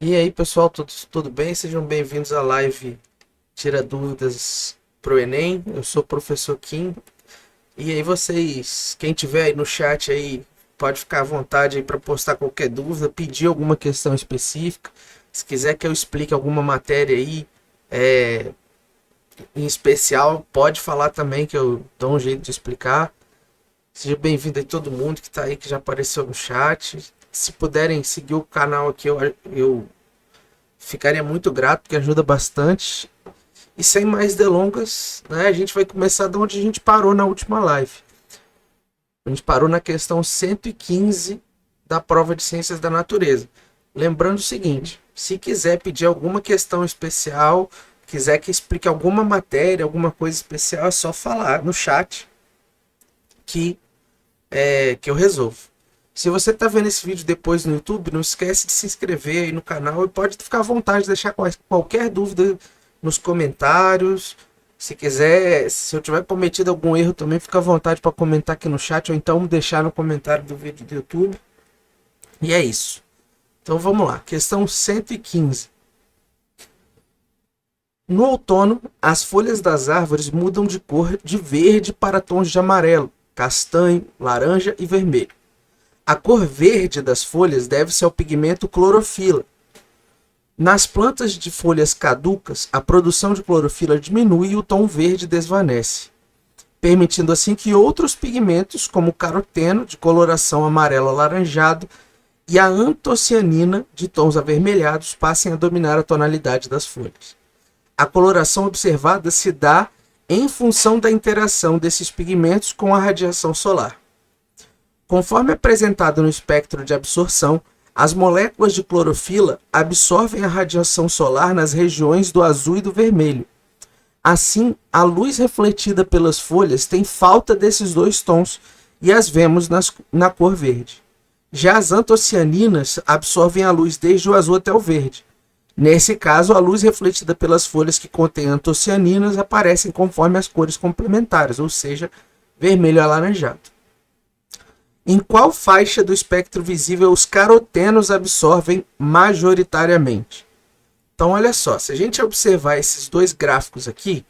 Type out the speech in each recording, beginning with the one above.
E aí, pessoal, tudo bem? Sejam bem-vindos à live Tira Dúvidas pro Enem. Eu sou o professor Kim. E aí, vocês, quem tiver aí no chat aí, pode ficar à vontade aí para postar qualquer dúvida, pedir alguma questão específica. Se quiser que eu explique alguma matéria aí, é, em especial, pode falar também que eu dou um jeito de explicar. Seja bem-vindo aí todo mundo que está aí, que já apareceu no chat. Se puderem seguir o canal aqui, eu ficaria muito grato, porque ajuda bastante. E sem mais delongas, né, a gente vai começar de onde a gente parou na última live. A gente parou na questão 115 da prova de Ciências da Natureza. Lembrando o seguinte, se quiser pedir alguma questão especial, quiser que explique alguma matéria, alguma coisa especial, é só falar no chat que, que eu resolvo. Se você está vendo esse vídeo depois no YouTube, não esquece de se inscrever aí no canal e pode ficar à vontade de deixar qualquer dúvida nos comentários. Se quiser, se eu tiver cometido algum erro também, fica à vontade para comentar aqui no chat ou então deixar no comentário do vídeo do YouTube. E é isso. Então vamos lá, questão 115. No outono, as folhas das árvores mudam de cor de verde para tons de amarelo, castanho, laranja e vermelho. A cor verde das folhas deve-se ao pigmento clorofila. Nas plantas de folhas caducas, a produção de clorofila diminui e o tom verde desvanece, permitindo assim que outros pigmentos, como o caroteno, de coloração amarelo-alaranjado, e a antocianina, de tons avermelhados, passem a dominar a tonalidade das folhas. A coloração observada se dá em função da interação desses pigmentos com a radiação solar. Conforme apresentado no espectro de absorção, as moléculas de clorofila absorvem a radiação solar nas regiões do azul e do vermelho. Assim, a luz refletida pelas folhas tem falta desses dois tons e as vemos na cor verde. Já as antocianinas absorvem a luz desde o azul até o verde. Nesse caso, a luz refletida pelas folhas que contêm antocianinas aparecem conforme as cores complementares, ou seja, vermelho e alaranjado. Em qual faixa do espectro visível os carotenos absorvem majoritariamente? Então, olha só, se a gente observar esses dois gráficos aqui,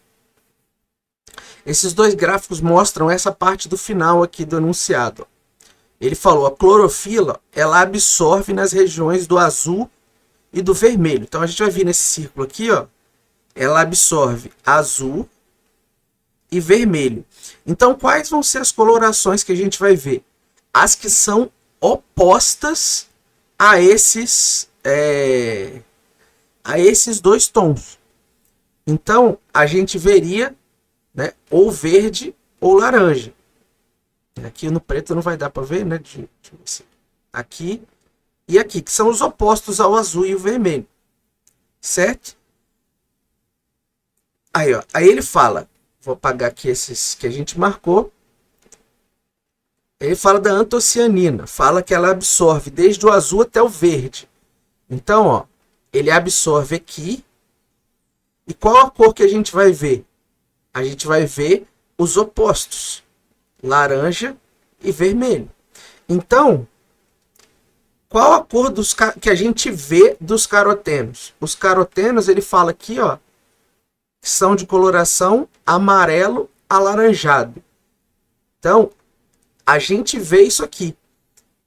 esses dois gráficos mostram essa parte do final aqui do enunciado. Ele falou, a clorofila, ela absorve nas regiões do azul e do vermelho. Então, a gente vai vir nesse círculo aqui, ó, ela absorve azul e vermelho. Então, quais vão ser as colorações que a gente vai ver? As que são opostas a esses dois tons. Então, a gente veria, né, ou verde ou laranja. Aqui no preto não vai dar para ver, né? Aqui e aqui, que são os opostos ao azul e o vermelho. Certo? Aí, ó, aí ele fala, vou apagar aqui esses que a gente marcou. Ele fala da antocianina, fala que ela absorve desde o azul até o verde. Então, ó, ele absorve aqui. E qual a cor que a gente vai ver? A gente vai ver os opostos, laranja e vermelho. Então, qual a cor que a gente vê dos carotenos? Os carotenos, ele fala aqui, ó, são de coloração amarelo alaranjado. Então, a gente vê isso aqui.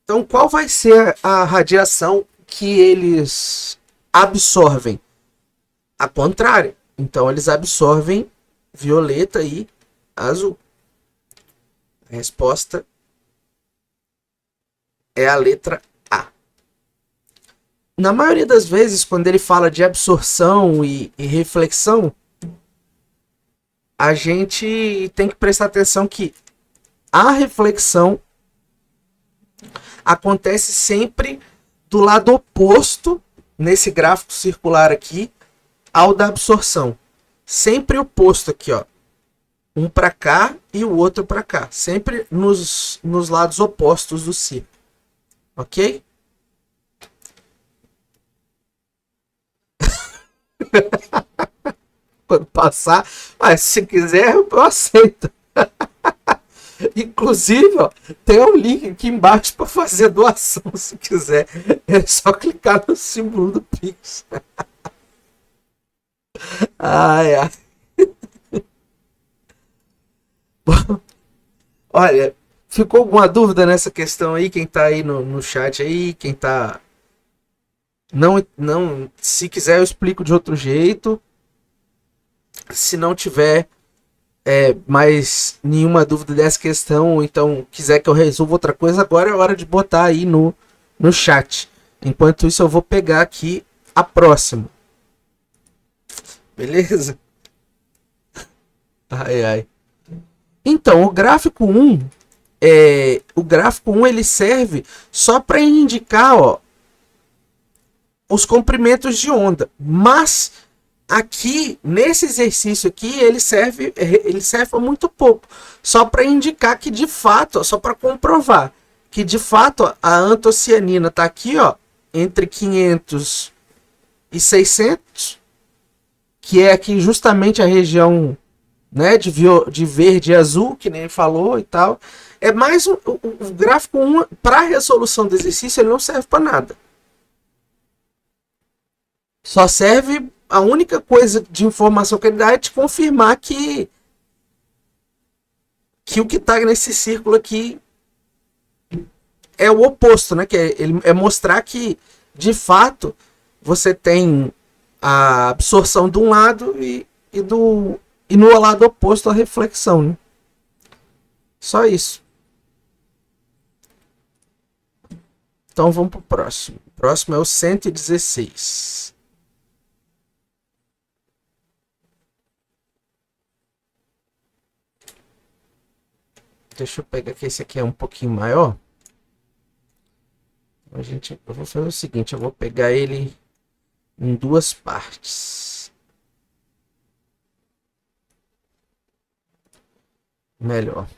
Então, qual vai ser a radiação que eles absorvem? A contrária. Então, eles absorvem violeta e azul. A resposta é a letra A. Na maioria das vezes, quando ele fala de absorção e reflexão, a gente tem que prestar atenção que a reflexão acontece sempre do lado oposto, nesse gráfico circular aqui, ao da absorção. Sempre oposto aqui, ó. Um para cá e o outro para cá. Sempre nos lados opostos do círculo. Ok? Quando passar, mas se quiser, eu aceito. Inclusive, ó, tem um link aqui embaixo para fazer doação, se quiser. É só clicar no símbolo do Pix. Ai, ai. Olha, ficou alguma dúvida nessa questão aí? Quem tá aí no chat aí, quem tá. Não, não, se quiser eu explico de outro jeito. Se não tiver mais nenhuma dúvida dessa questão, ou então quiser que eu resolva outra coisa, agora é hora de botar aí no chat. Enquanto isso, eu vou pegar aqui a próxima. Beleza? Ai, ai. Então, o gráfico 1 ele serve só para indicar, ó, os comprimentos de onda, mas aqui nesse exercício aqui ele serve para muito pouco, só para indicar que de fato, só para comprovar que de fato a antocianina está aqui, ó, entre 500 e 600, que é aqui justamente a região, né, de verde e azul, que nem ele falou e tal. É mais o gráfico 1 para resolução do exercício, ele não serve para nada. Só serve, a única coisa de informação que ele dá é te confirmar que o que está nesse círculo aqui é o oposto, né? Que é mostrar que, de fato, você tem a absorção de um lado e no lado oposto a reflexão, né? Só isso. Então vamos pro próximo. O próximo é o 116. Deixa eu pegar que esse aqui é um pouquinho maior. Eu vou fazer o seguinte, eu vou pegar ele em duas partes. Melhor.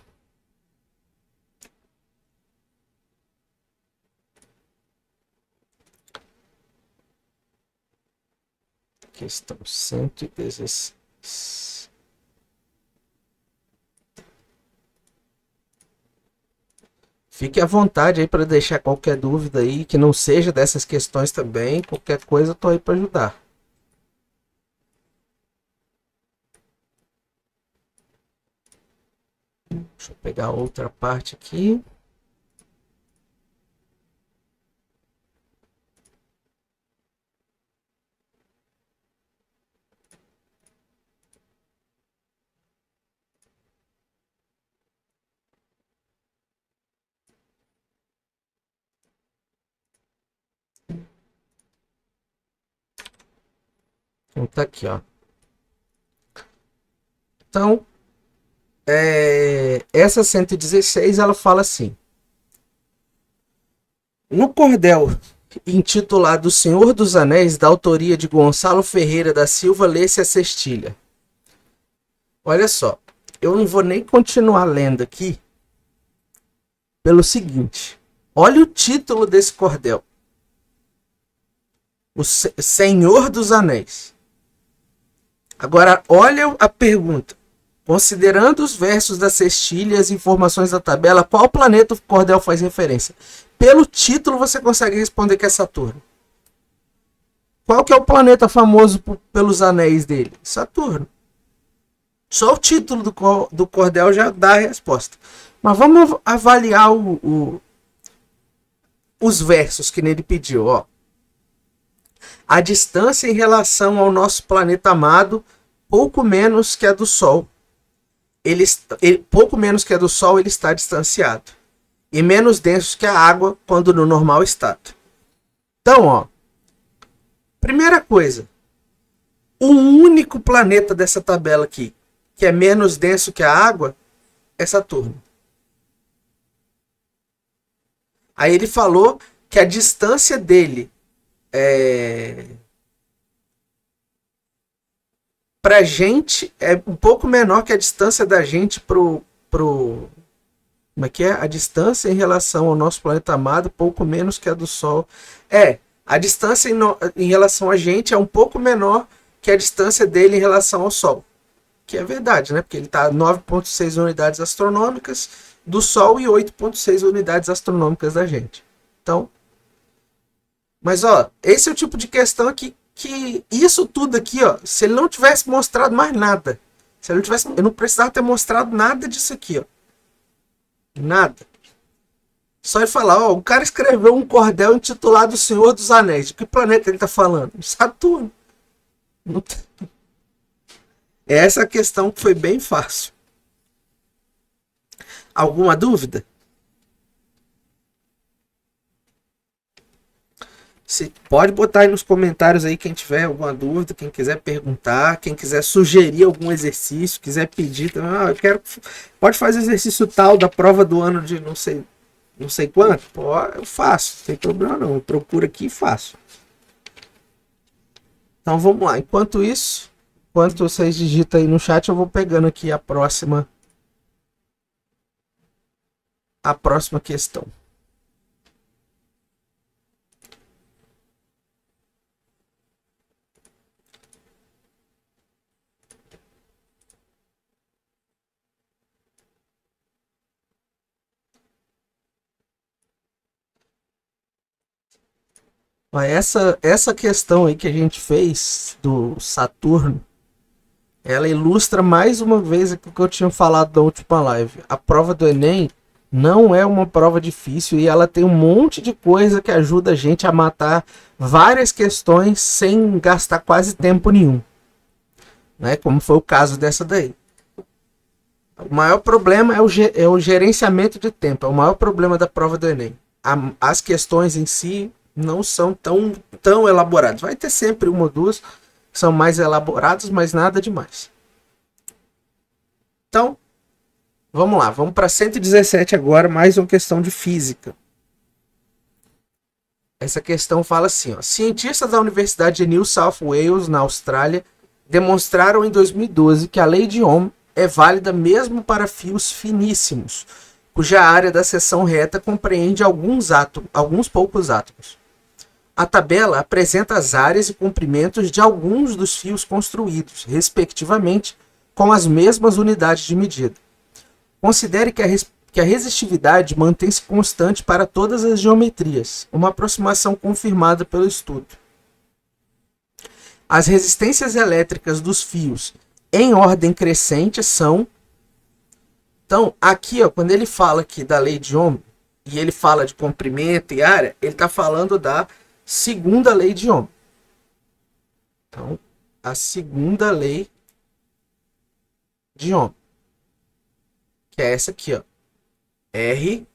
Questão 116. Fique à vontade aí para deixar qualquer dúvida aí, que não seja dessas questões também. Qualquer coisa eu tô aí para ajudar. Deixa eu pegar outra parte aqui. Então tá aqui, ó. Então, essa 116 ela fala assim: no cordel intitulado Senhor dos Anéis, da autoria de Gonçalo Ferreira da Silva, lê-se a cestilha. Olha só, eu não vou nem continuar lendo aqui, pelo seguinte: olha o título desse cordel: o Senhor dos Anéis. Agora, olha a pergunta. Considerando os versos da cestilha e as informações da tabela, qual planeta o cordel faz referência? Pelo título você consegue responder que é Saturno. Qual que é o planeta famoso pelos anéis dele? Saturno. Só o título do cordel já dá a resposta. Mas vamos avaliar os versos que nele pediu. Ó. A distância em relação ao nosso planeta amado, pouco menos que a do Sol. Pouco menos que a do Sol, ele está distanciado. E menos denso que a água quando no normal estado. Então, ó. Primeira coisa. O único planeta dessa tabela aqui que é menos denso que a água é Saturno. Aí ele falou que a distância dele pra gente é um pouco menor que a distância da gente pro como é que é? A distância em relação ao nosso planeta amado, pouco menos que a do Sol. A distância em relação a gente é um pouco menor que a distância dele em relação ao Sol. que é verdade, né? Porque ele está a 9,6 unidades astronômicas do Sol e 8,6 unidades astronômicas da gente. Então, mas ó, esse é o tipo de questão que isso tudo aqui, ó, se ele não tivesse mostrado mais nada, se ele não tivesse, eu não precisava ter mostrado nada disso aqui, ó. Nada. Só ele falar, ó, o cara escreveu um cordel intitulado Senhor dos Anéis. De que planeta ele tá falando? Saturno. Não tem... Essa questão foi bem fácil. Alguma dúvida? Se pode botar aí nos comentários aí quem tiver alguma dúvida, quem quiser perguntar, quem quiser sugerir algum exercício, quiser pedir, eu quero, pode fazer exercício tal da prova do ano de não sei quanto, pô, eu faço, não tem problema não, eu procuro aqui e faço. Então vamos lá, enquanto vocês digitam aí no chat, eu vou pegando aqui a próxima questão. Essa questão aí que a gente fez do Saturno, ela ilustra mais uma vez o que eu tinha falado da última live. A prova do Enem não é uma prova difícil e ela tem um monte de coisa que ajuda a gente a matar várias questões sem gastar quase tempo nenhum, né? Como foi o caso dessa daí. O maior problema é o gerenciamento de tempo. É o maior problema da prova do Enem. As questões em si não são tão elaboradas. Vai ter sempre uma ou duas que são mais elaboradas, mas nada demais. Então, vamos lá. Vamos para 117 agora, mais uma questão de física. Essa questão fala assim, ó. Cientistas da Universidade de New South Wales, na Austrália, demonstraram em 2012 que a lei de Ohm é válida mesmo para fios finíssimos, cuja área da seção reta compreende alguns poucos átomos. A tabela apresenta as áreas e comprimentos de alguns dos fios construídos, respectivamente, com as mesmas unidades de medida. Considere que a resistividade mantém-se constante para todas as geometrias, uma aproximação confirmada pelo estudo. As resistências elétricas dos fios em ordem crescente são... Então, aqui, ó, quando ele fala aqui da lei de Ohm, e ele fala de comprimento e área, ele está falando da segunda lei de Ohm. Então, a segunda lei de Ohm, que é essa aqui, ó. R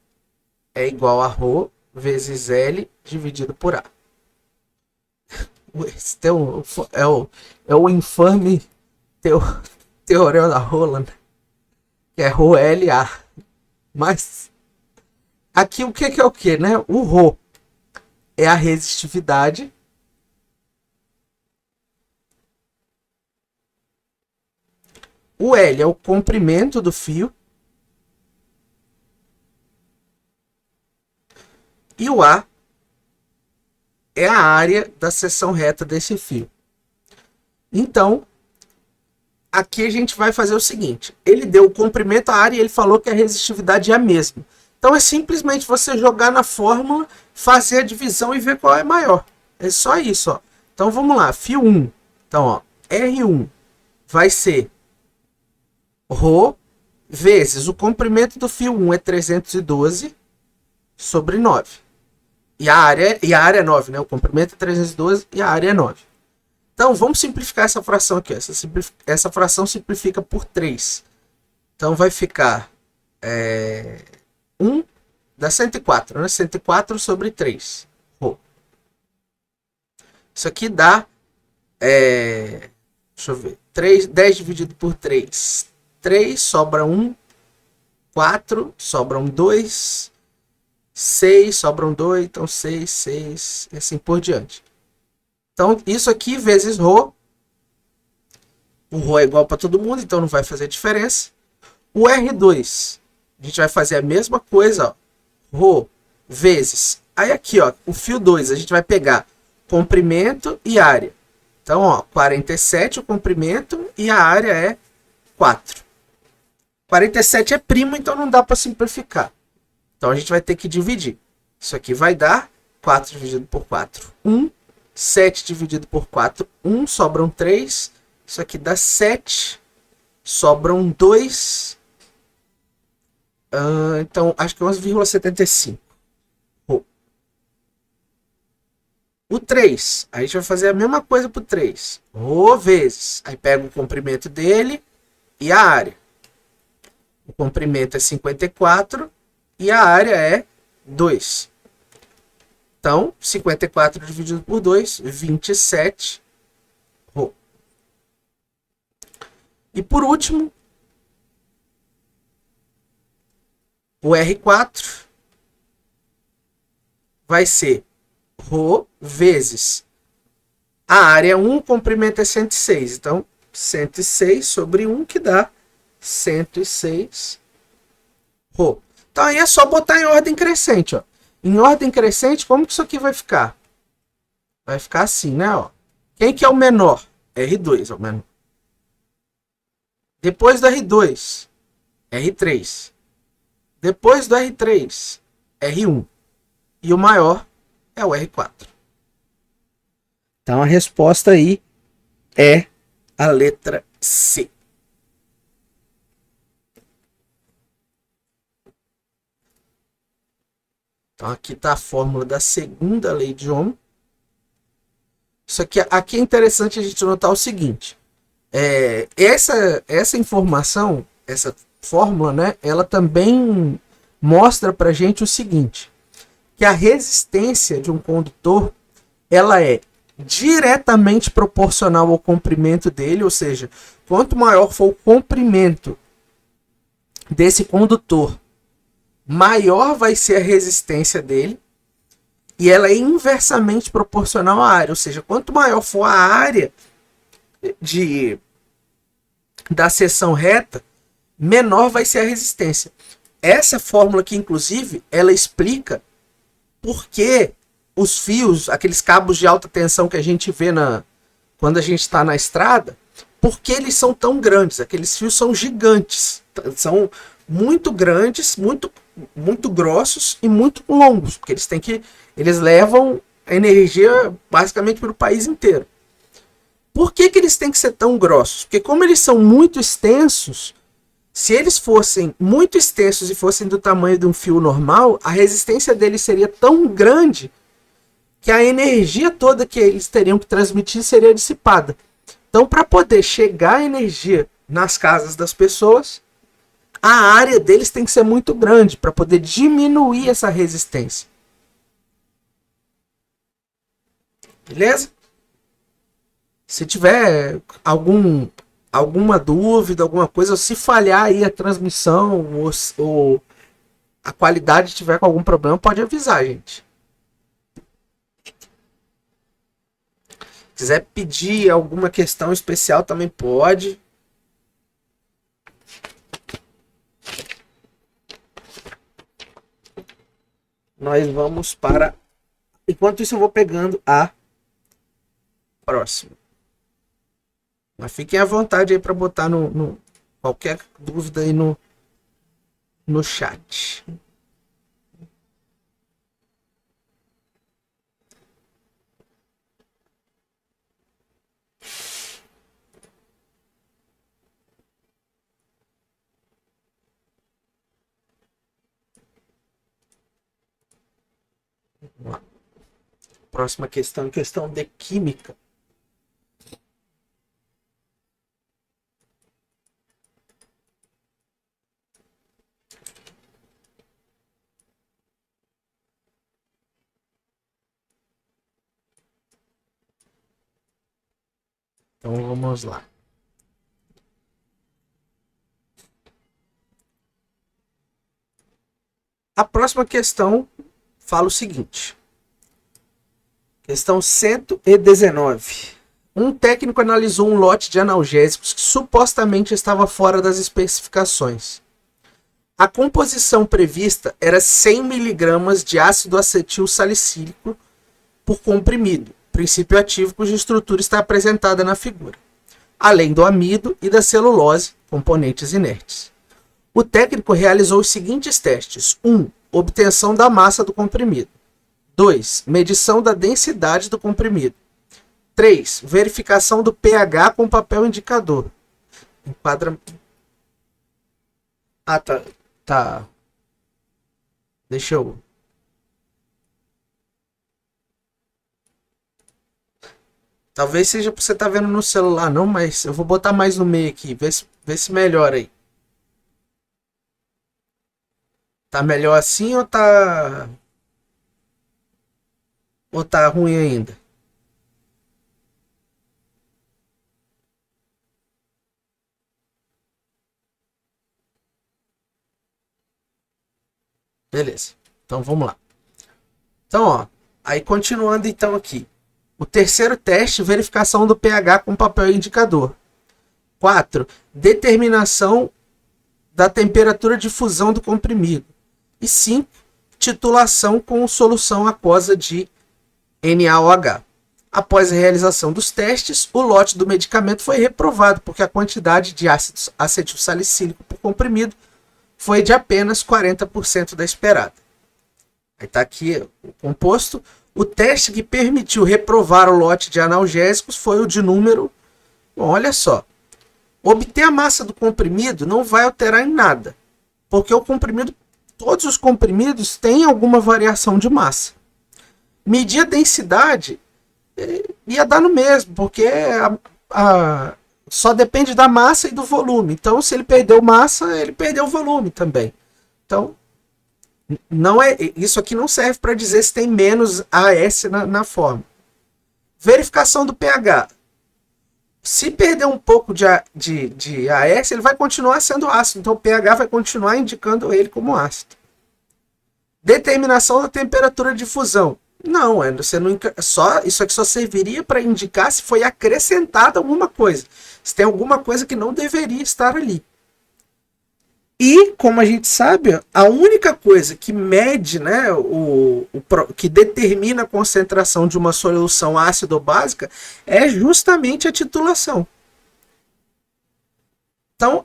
é igual a ρ vezes L dividido por A. Esse é o infame teorema da Roland, que é ρLA. Mas aqui o que é o que, né? O ρ é a resistividade. O L é o comprimento do fio. E o A é a área da seção reta desse fio. Então, aqui a gente vai fazer o seguinte. Ele deu o comprimento, a área, e ele falou que a resistividade é a mesma. Então é simplesmente você jogar na fórmula, fazer a divisão e ver qual é maior. É só isso, ó. Então vamos lá, fio 1. Então, ó, R1 vai ser ρ vezes o comprimento do fio 1 é 312 sobre 9. E a área é 9, né? O comprimento é 312 e a área é 9. Então vamos simplificar essa fração aqui. Essa fração simplifica por 3. Então vai ficar 1 dá 104, né? 104 sobre 3. Isso aqui dá, deixa eu ver, 10 dividido por 3. 3, sobra 1. 4, sobram 2. 6, sobram 2. Então 6, 6, e assim por diante. Então isso aqui vezes ρ. O ρ é igual para todo mundo, então não vai fazer diferença. O R2, a gente vai fazer a mesma coisa, ó. Ρ vezes. Aí aqui, ó, o fio 2, a gente vai pegar comprimento e área. Então, ó, 47 o comprimento e a área é 4. 47 é primo, então não dá para simplificar. Então a gente vai ter que dividir. Isso aqui vai dar 4 dividido por 4, 1. 7 dividido por 4, 1. Sobram 3. Isso aqui dá 7. Sobram 2. Então, acho que é 11,75. O 3, a gente vai fazer a mesma coisa para o 3. Rho vezes. Aí pega o comprimento dele e a área. O comprimento é 54 e a área é 2. Então, 54 dividido por 2, 27 Rho. E por último, o R4 vai ser Rho vezes a área 1, o comprimento é 106. Então, 106 sobre 1, que dá 106 Rho. Então, aí é só botar em ordem crescente. Ó. Em ordem crescente, como que isso aqui vai ficar? Vai ficar assim, né? Ó. Quem que é o menor? R2 é o menor. Depois do R2, R3. Depois do R3, R1. E o maior é o R4. Então a resposta aí é a letra C. Então aqui está a fórmula da segunda lei de Ohm. Isso aqui é interessante a gente notar o seguinte. Essa informação, essa fórmula, né, ela também mostra para a gente o seguinte, que a resistência de um condutor ela é diretamente proporcional ao comprimento dele, ou seja, quanto maior for o comprimento desse condutor, maior vai ser a resistência dele, e ela é inversamente proporcional à área, ou seja, quanto maior for a área da seção reta, menor vai ser a resistência. Essa fórmula aqui, inclusive, ela explica por que os fios, aqueles cabos de alta tensão que a gente vê quando a gente está na estrada, por que eles são tão grandes? Aqueles fios são gigantes, são muito grandes, muito grossos e muito longos, porque eles levam energia basicamente para o país inteiro. Por que eles têm que ser tão grossos? Porque como eles são muito extensos, se eles fossem muito extensos e fossem do tamanho de um fio normal, a resistência deles seria tão grande que a energia toda que eles teriam que transmitir seria dissipada. Então, para poder chegar a energia nas casas das pessoas, a área deles tem que ser muito grande para poder diminuir essa resistência. Beleza? Se tiver alguma dúvida, alguma coisa, se falhar aí a transmissão ou a qualidade tiver com algum problema, pode avisar, gente. Se quiser pedir alguma questão especial, também pode. Nós vamos para... Enquanto isso, eu vou pegando a próxima. Mas fiquem à vontade aí para botar qualquer dúvida aí no chat. Vamos lá. Próxima questão de química. Então vamos lá. A próxima questão fala o seguinte. Questão 119. Um técnico analisou um lote de analgésicos que supostamente estava fora das especificações. A composição prevista era 100 mg de ácido acetil salicílico por comprimido, princípio ativo cuja estrutura está apresentada na figura. além do amido e da celulose, componentes inertes. O técnico realizou os seguintes testes: 1. Obtenção da massa do comprimido. 2. Medição da densidade do comprimido. 3. Verificação do pH com papel indicador. Enquadra... Ah, tá. Tá. Deixa eu... Talvez seja porque você tá vendo no celular, não, mas eu vou botar mais no meio aqui. Vê se melhora aí. Tá melhor assim ou tá ruim ainda? Beleza. Então vamos lá. Então, ó, aí continuando então aqui. O terceiro teste, verificação do pH com papel indicador. 4. Determinação da temperatura de fusão do comprimido. E 5. Titulação com solução aquosa de NaOH. Após a realização dos testes, o lote do medicamento foi reprovado, porque a quantidade de ácido acetilsalicílico por comprimido foi de apenas 40% da esperada. Aí está aqui o composto. O teste que permitiu reprovar o lote de analgésicos foi o de número... Bom, olha só. Obter a massa do comprimido não vai alterar em nada, porque o comprimido, todos os comprimidos têm alguma variação de massa. Medir a densidade ia dar no mesmo, porque só depende da massa e do volume. Então, se ele perdeu massa, ele perdeu volume também. Então, não é, isso aqui não serve para dizer se tem menos AS na forma. Verificação do pH. Se perder um pouco de AS, ele vai continuar sendo ácido. Então o pH vai continuar indicando ele como ácido. Determinação da temperatura de fusão. Não, você não, isso aqui só serviria para indicar se foi acrescentada alguma coisa. Se tem alguma coisa que não deveria estar ali. E, como a gente sabe, a única coisa que mede, né, que determina a concentração de uma solução ácido ou básica é justamente a titulação. Então,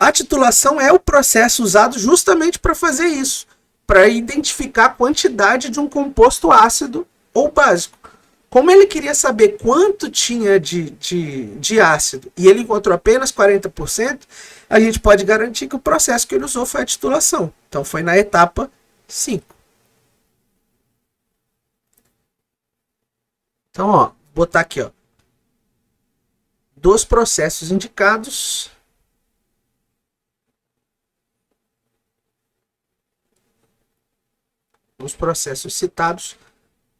a titulação é o processo usado justamente para fazer isso, para identificar a quantidade de um composto ácido ou básico. Como ele queria saber quanto tinha de ácido e ele encontrou apenas 40%, a gente pode garantir que o processo que ele usou foi a titulação. Então foi na etapa 5. Então, ó, botar aqui, ó, dos processos indicados, os processos citados,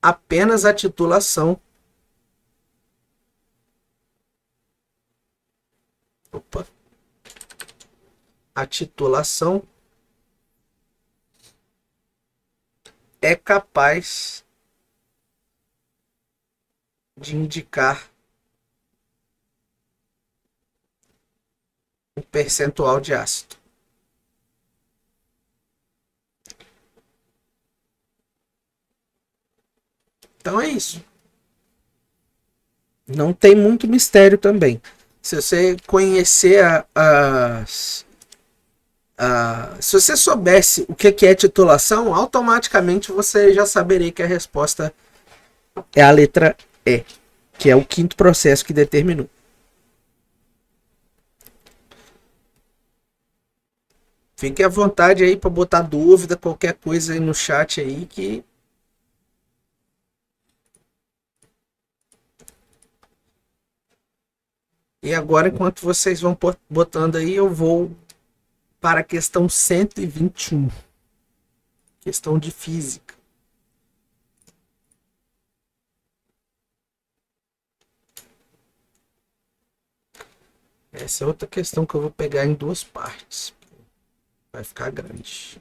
apenas a titulação. Opa. A titulação é capaz de indicar um percentual de ácido. Então é isso. Não tem muito mistério também. Se você conhecer se você soubesse o que é titulação, automaticamente você já saberia que a resposta é a letra E, que é o quinto processo que determinou. Fique à vontade aí para botar dúvida, qualquer coisa aí no chat aí que... E agora, enquanto vocês vão botando aí, eu vou para a questão 121. Questão de física. Essa é outra questão que eu vou pegar em duas partes. Vai ficar grande.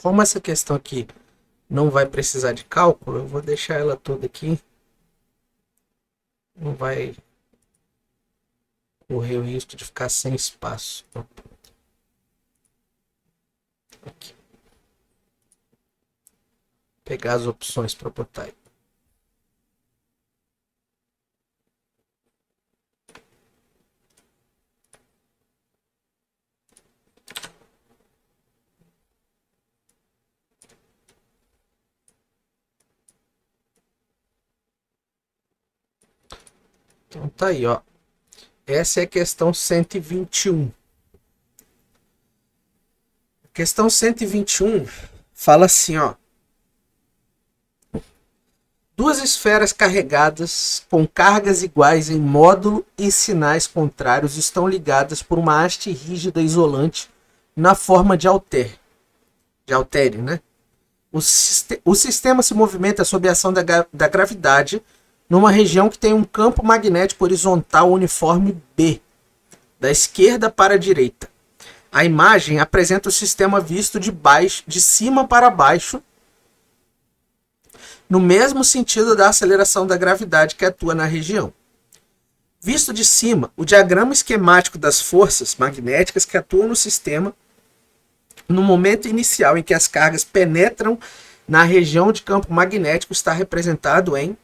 Como essa questão aqui não vai precisar de cálculo, eu vou deixar ela toda aqui. Não vai correr o risco de ficar sem espaço. Aqui. Pegar as opções para botar aí. Então tá aí, ó. Essa é a questão 121. A questão 121 fala assim, ó. Duas esferas carregadas com cargas iguais em módulo e sinais contrários estão ligadas por uma haste rígida isolante na forma de halter. De haltério, né? O sistema se movimenta sob a ação da gravidade numa região que tem um campo magnético horizontal uniforme B, da esquerda para a direita. A imagem apresenta o sistema visto de cima para baixo, no mesmo sentido da aceleração da gravidade que atua na região. Visto de cima, o diagrama esquemático das forças magnéticas que atuam no sistema no momento inicial em que as cargas penetram na região de campo magnético está representado em...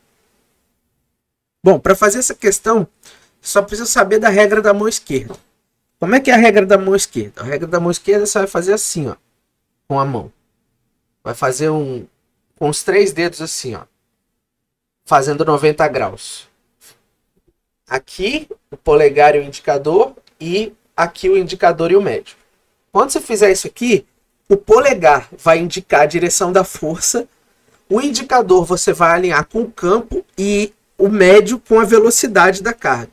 Bom, para fazer essa questão, só precisa saber da regra da mão esquerda. Como é que é a regra da mão esquerda? A regra da mão esquerda você vai fazer assim, ó, com a mão. Vai fazer com os 3 dedos assim, ó, fazendo 90 graus. Aqui o polegar e o indicador, e aqui o indicador e o médio. Quando você fizer isso aqui, o polegar vai indicar a direção da força, o indicador você vai alinhar com o campo e o médio com a velocidade da carga.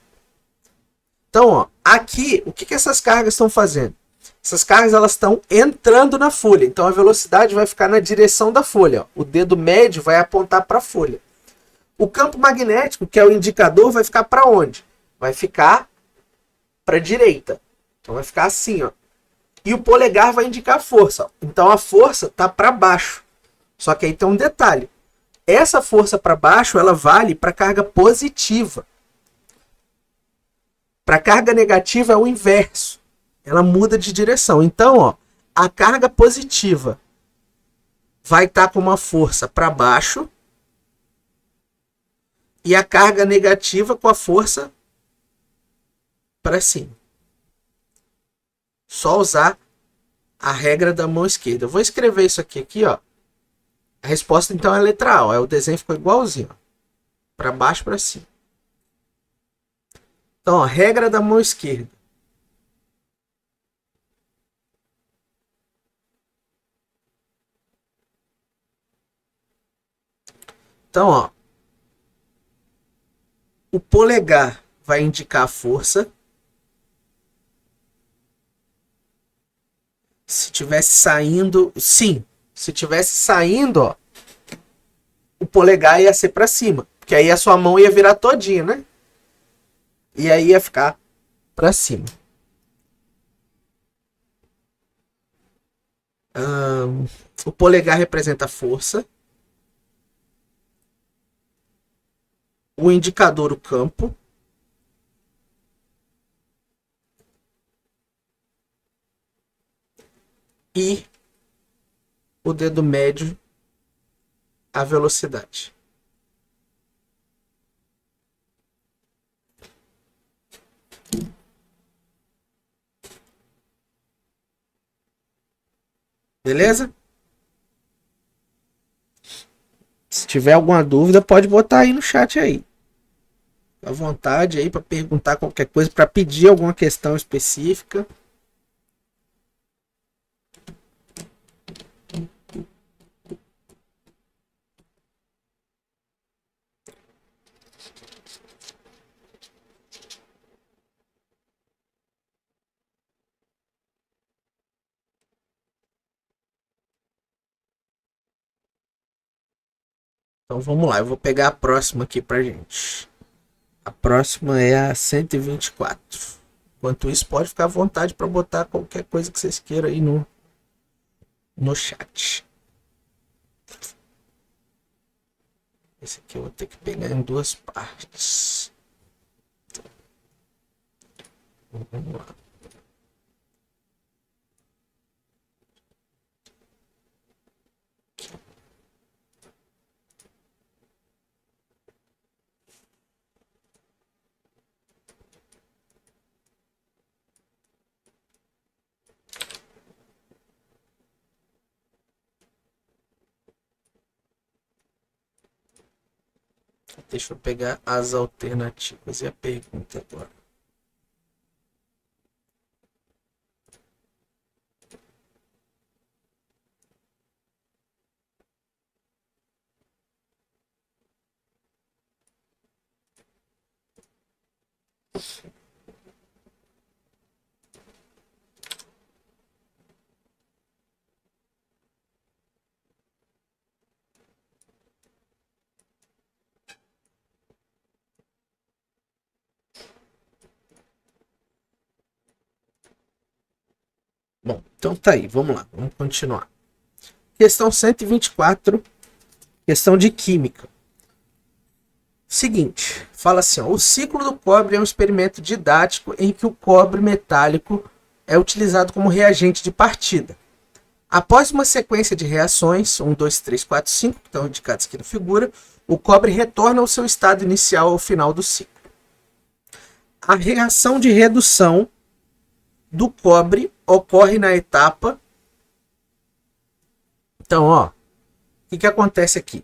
Então, ó, aqui, o que essas cargas estão fazendo? Essas cargas elas estão entrando na folha, então a velocidade vai ficar na direção da folha. Ó. O dedo médio vai apontar para a folha. O campo magnético, que é o indicador, vai ficar para onde? Vai ficar para a direita. Então vai ficar assim, ó. E o polegar vai indicar a força. Ó. Então a força está para baixo. Só que aí tem um detalhe. Essa força para baixo, ela vale para carga positiva. Para carga negativa é o inverso. Ela muda de direção. Então, ó, a carga positiva vai estar com uma força para baixo e a carga negativa com a força para cima. Só usar a regra da mão esquerda. Eu vou escrever isso aqui, ó. A resposta então é a letra A, ó. O desenho ficou igualzinho, ó. Para baixo, para cima. Então, ó, regra da mão esquerda. Então, ó, o polegar vai indicar a força. Se tivesse saindo, sim, se tivesse saindo, ó, o polegar ia ser para cima, porque aí a sua mão ia virar todinha, né? E aí ia ficar para cima. O polegar representa a força. O indicador, o campo. E o dedo médio, a velocidade. Beleza? Se tiver alguma dúvida, pode botar aí no chat aí. Fica à vontade aí para perguntar qualquer coisa, para pedir alguma questão específica. Então vamos lá, eu vou pegar a próxima aqui pra gente. A próxima é a 124. Enquanto isso, pode ficar à vontade para botar qualquer coisa que vocês queiram aí no no chat. Esse aqui eu vou ter que pegar em duas partes. Vamos lá. Deixa eu pegar as alternativas e a pergunta agora. Bom, então tá aí, vamos lá, vamos continuar. Questão 124, questão de química. Seguinte, fala assim, ó, o ciclo do cobre é um experimento didático em que o cobre metálico é utilizado como reagente de partida. Após uma sequência de reações, 1, 2, 3, 4, 5, que estão indicados aqui na figura, o cobre retorna ao seu estado inicial ao final do ciclo. A reação de redução do cobre ocorre na etapa... Então, ó, o que acontece aqui?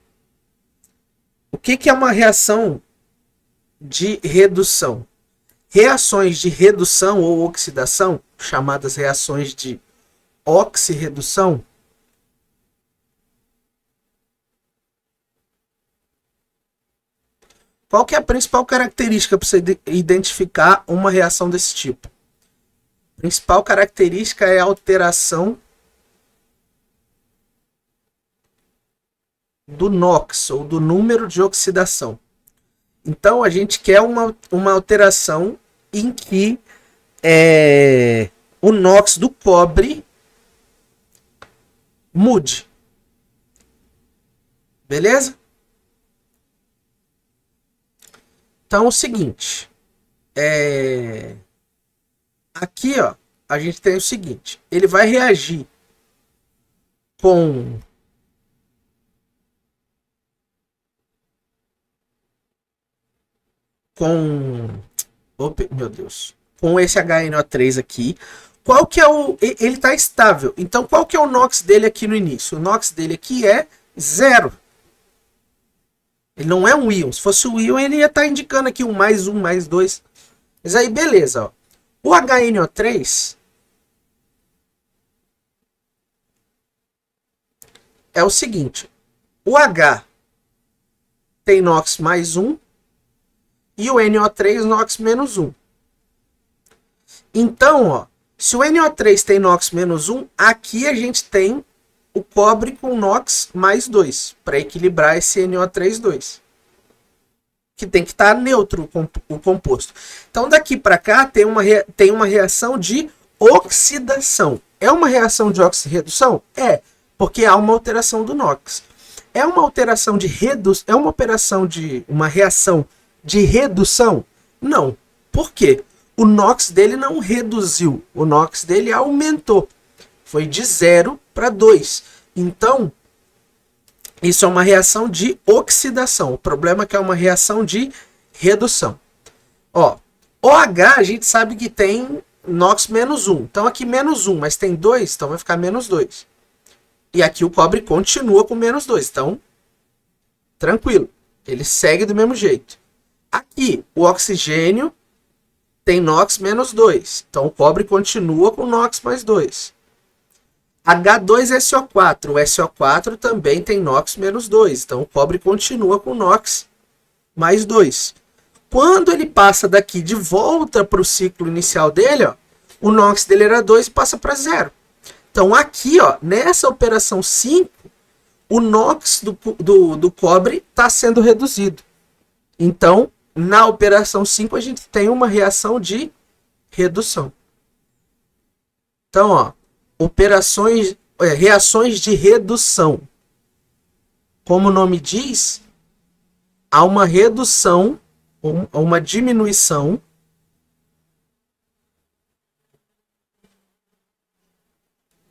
O que é uma reação de redução? Reações de redução ou oxidação, chamadas reações de oxirredução, qual que é a principal característica para você identificar uma reação desse tipo? A principal característica é a alteração do NOx, ou do número de oxidação. Então, a gente quer uma alteração em que o NOx do cobre mude. Beleza? Então, é o seguinte. Aqui, ó, a gente tem o seguinte. Ele vai reagir com... Opa, meu Deus. Com esse HNO3 aqui. Qual que é o... Ele está estável. Então, qual que é o NOx dele aqui no início? O NOx dele aqui é 0. Ele não é um íon. Se fosse um íon, ele ia estar indicando aqui um mais 2. Mas aí, beleza. Ó. O HNO3 é o seguinte. O H tem NOx mais 1. E o NO3 NOx menos 1. Então, ó, se o NO3 tem NOx menos 1, aqui a gente tem o cobre com NOx mais 2, para equilibrar esse NO3,2. Que tem que estar neutro o composto. Então, daqui para cá tem uma reação de oxidação. É uma reação de oxirredução? É, porque há uma alteração do NOx. É uma alteração de redução? É uma reação de redução? Não. Por quê? O NOx dele não reduziu. O NOx dele aumentou. Foi de 0 para 2. Então, isso é uma reação de oxidação. O problema é que é uma reação de redução. Ó, OH a gente sabe que tem NOx menos 1. Então aqui menos 1, mas tem 2, então vai ficar menos 2. E aqui o cobre continua com menos 2. Então, tranquilo. Ele segue do mesmo jeito. Aqui, o oxigênio tem NOx menos 2. Então, o cobre continua com NOx mais 2. H2SO4. O SO4 também tem NOx menos 2. Então, o cobre continua com NOx mais 2. Quando ele passa daqui de volta para o ciclo inicial dele, ó, o NOx dele era 2 e passa para 0. Então, aqui, ó, nessa operação 5, o NOx do cobre está sendo reduzido. Então, na operação 5, a gente tem uma reação de redução. Então, ó, operações reações de redução. Como o nome diz, há uma redução, uma diminuição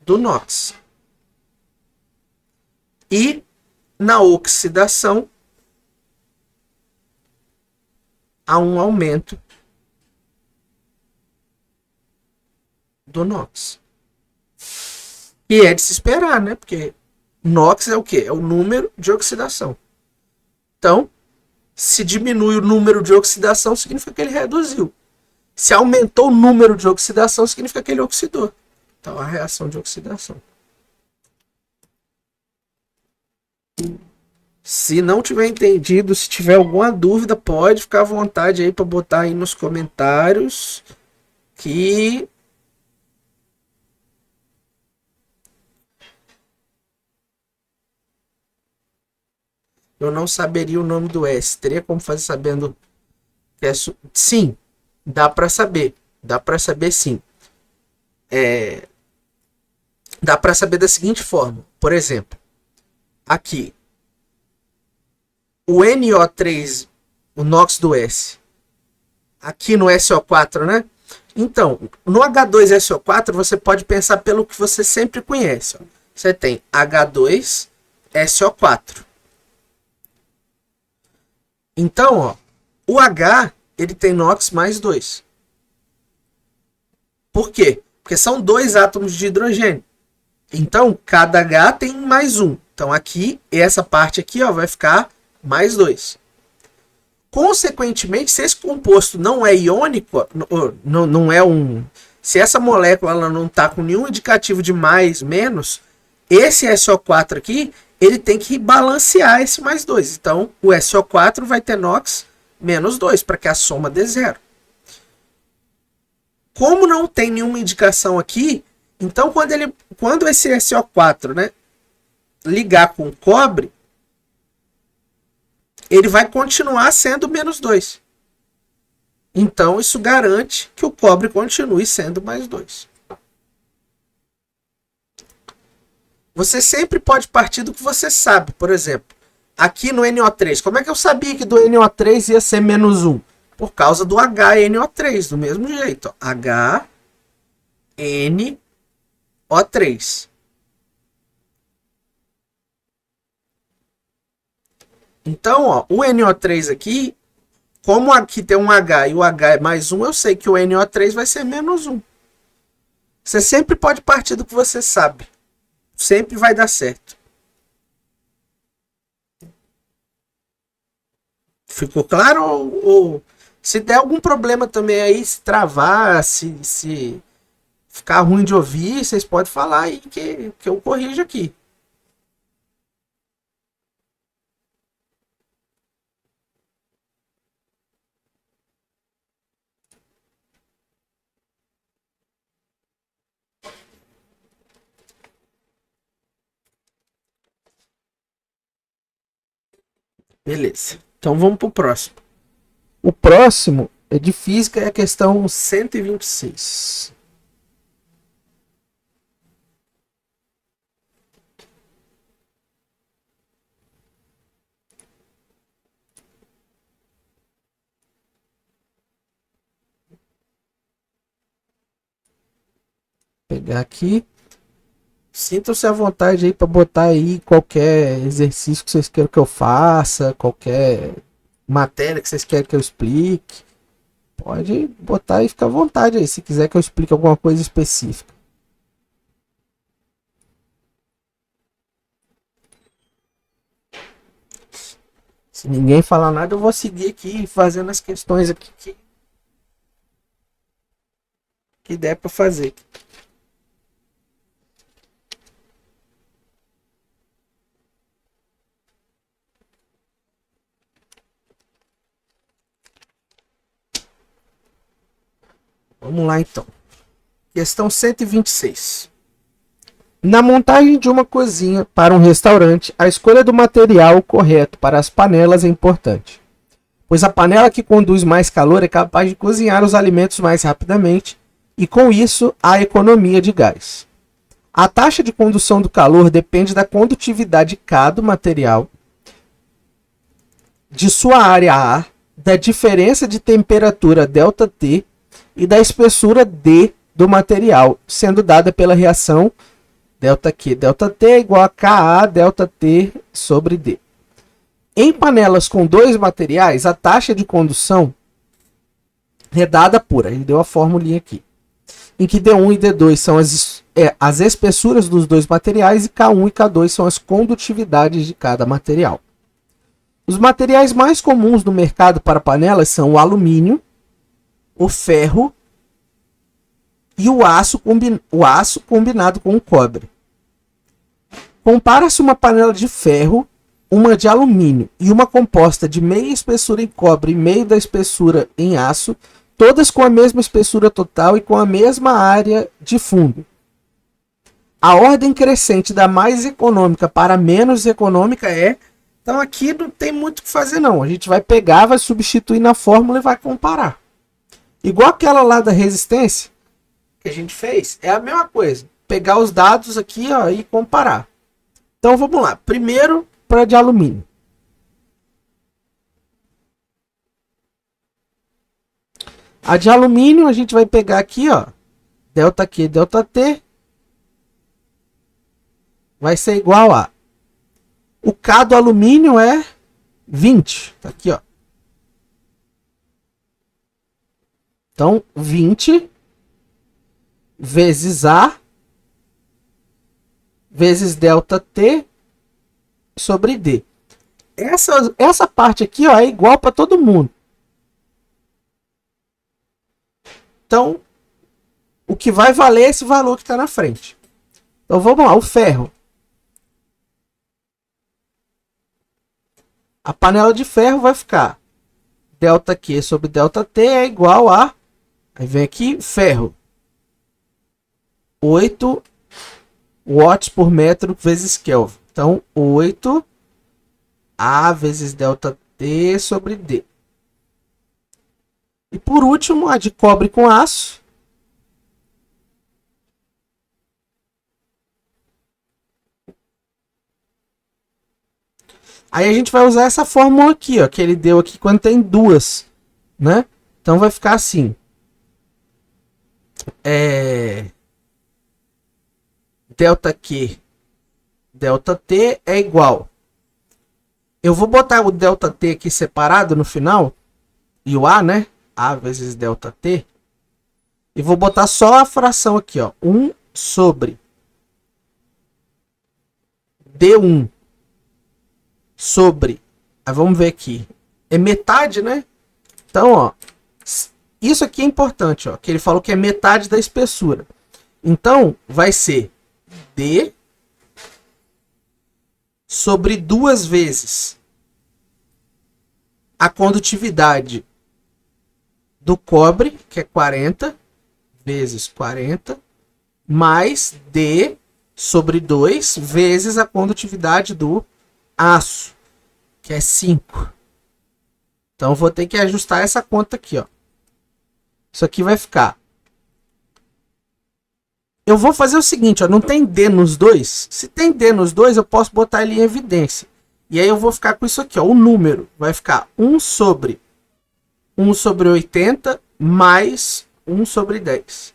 do NOx. E na oxidação, há um aumento do NOx. E é de se esperar, né? Porque NOx é o quê? É o número de oxidação. Então, se diminui o número de oxidação, significa que ele reduziu. Se aumentou o número de oxidação, significa que ele oxidou. Então, a reação de oxidação. Se não tiver entendido, se tiver alguma dúvida, pode ficar à vontade aí para botar aí nos comentários que eu não saberia o nome do S. Teria como fazer sabendo? Sim, dá para saber. Dá para saber sim. Dá para saber da seguinte forma. Por exemplo, aqui. O NO3, o NOx do S. Aqui no SO4, né? Então, no H2SO4, você pode pensar pelo que você sempre conhece. Ó. Você tem H2SO4. Então, ó, o H, ele tem NOx mais 2. Por quê? Porque são 2 átomos de hidrogênio. Então, cada H tem mais 1. Então, aqui, essa parte aqui, ó, vai ficar mais 2. Consequentemente, se esse composto não é iônico, não é um... Se essa molécula ela não está com nenhum indicativo de mais, menos, esse SO4 aqui, ele tem que balancear esse mais 2. Então, o SO4 vai ter NOx menos 2, para que a soma dê 0. Como não tem nenhuma indicação aqui, então quando esse SO4, né, ligar com o cobre, ele vai continuar sendo menos 2. Então, isso garante que o cobre continue sendo mais 2. Você sempre pode partir do que você sabe. Por exemplo, aqui no NO3. Como é que eu sabia que do NO3 ia ser menos 1? Por causa do HNO3, do mesmo jeito. Ó. HNO3. Então, ó, o NO3 aqui, como aqui tem um H e o H é mais 1, eu sei que o NO3 vai ser menos 1. Você sempre pode partir do que você sabe. Sempre vai dar certo. Ficou claro? Ou se der algum problema também aí, se travar, se ficar ruim de ouvir, vocês podem falar aí que eu corrijo aqui. Beleza. Então vamos para o próximo. O próximo é de física, é a questão 126. Vou pegar aqui. Sintam-se à vontade aí para botar aí qualquer exercício que vocês queiram que eu faça, qualquer matéria que vocês querem que eu explique. Pode botar e ficar à vontade aí, se quiser que eu explique alguma coisa específica. Se ninguém falar nada, eu vou seguir aqui fazendo as questões aqui que der para fazer. Vamos lá então. Questão 126. Na montagem de uma cozinha para um restaurante, a escolha do material correto para as panelas é importante, pois a panela que conduz mais calor é capaz de cozinhar os alimentos mais rapidamente e, com isso, há economia de gás. A taxa de condução do calor depende da condutividade K do material, de sua área A, da diferença de temperatura ΔT e da espessura D do material, sendo dada pela reação ΔQ ΔT é igual a Ka ΔT sobre D. Em panelas com dois materiais, a taxa de condução é dada por, ele deu a formulinha aqui, em que D1 e D2 são as espessuras dos dois materiais e K1 e K2 são as condutividades de cada material. Os materiais mais comuns no mercado para panelas são o alumínio, o ferro e o aço combinado com o cobre. Compara-se uma panela de ferro, uma de alumínio e uma composta de meia espessura em cobre e meio da espessura em aço, todas com a mesma espessura total e com a mesma área de fundo. A ordem crescente da mais econômica para a menos econômica é... Então aqui não tem muito o que fazer não. A gente vai pegar, vai substituir na fórmula e vai comparar. Igual aquela lá da resistência que a gente fez, é a mesma coisa. Pegar os dados aqui, ó, e comparar. Então vamos lá. Primeiro para de alumínio. A de alumínio a gente vai pegar aqui, ó, ΔQ ΔT vai ser igual a... O K do alumínio é 20. Tá aqui, ó. Então, 20 vezes A vezes ΔT sobre D. Essa parte aqui, ó, é igual para todo mundo. Então, o que vai valer é esse valor que está na frente. Então, vamos lá. O ferro. A panela de ferro vai ficar ΔQ sobre ΔT é igual a... Aí vem aqui, ferro. 8 watts por metro vezes Kelvin. Então, 8 A vezes ΔT sobre D. E por último, a de cobre com aço. Aí a gente vai usar essa fórmula aqui, ó, que ele deu aqui quando tem duas, né? Então vai ficar assim. ΔQ ΔT é igual. Eu vou botar o ΔT aqui separado no final. E o A, né? A vezes ΔT. E vou botar só a fração aqui, ó. 1 sobre D1 sobre... Aí vamos ver aqui. É metade, né? Então, ó. Isso aqui é importante, ó. Que ele falou que é metade da espessura. Então, vai ser D sobre 2 vezes a condutividade do cobre, que é 40, vezes 40, mais D sobre 2 vezes a condutividade do aço, que é 5. Então, vou ter que ajustar essa conta aqui, ó. Isso aqui vai ficar... Eu vou fazer o seguinte, ó, não tem D nos dois? Se tem D nos dois, eu posso botar ele em evidência. E aí eu vou ficar com isso aqui, ó, o número vai ficar 1 sobre 80 mais 1 sobre 10.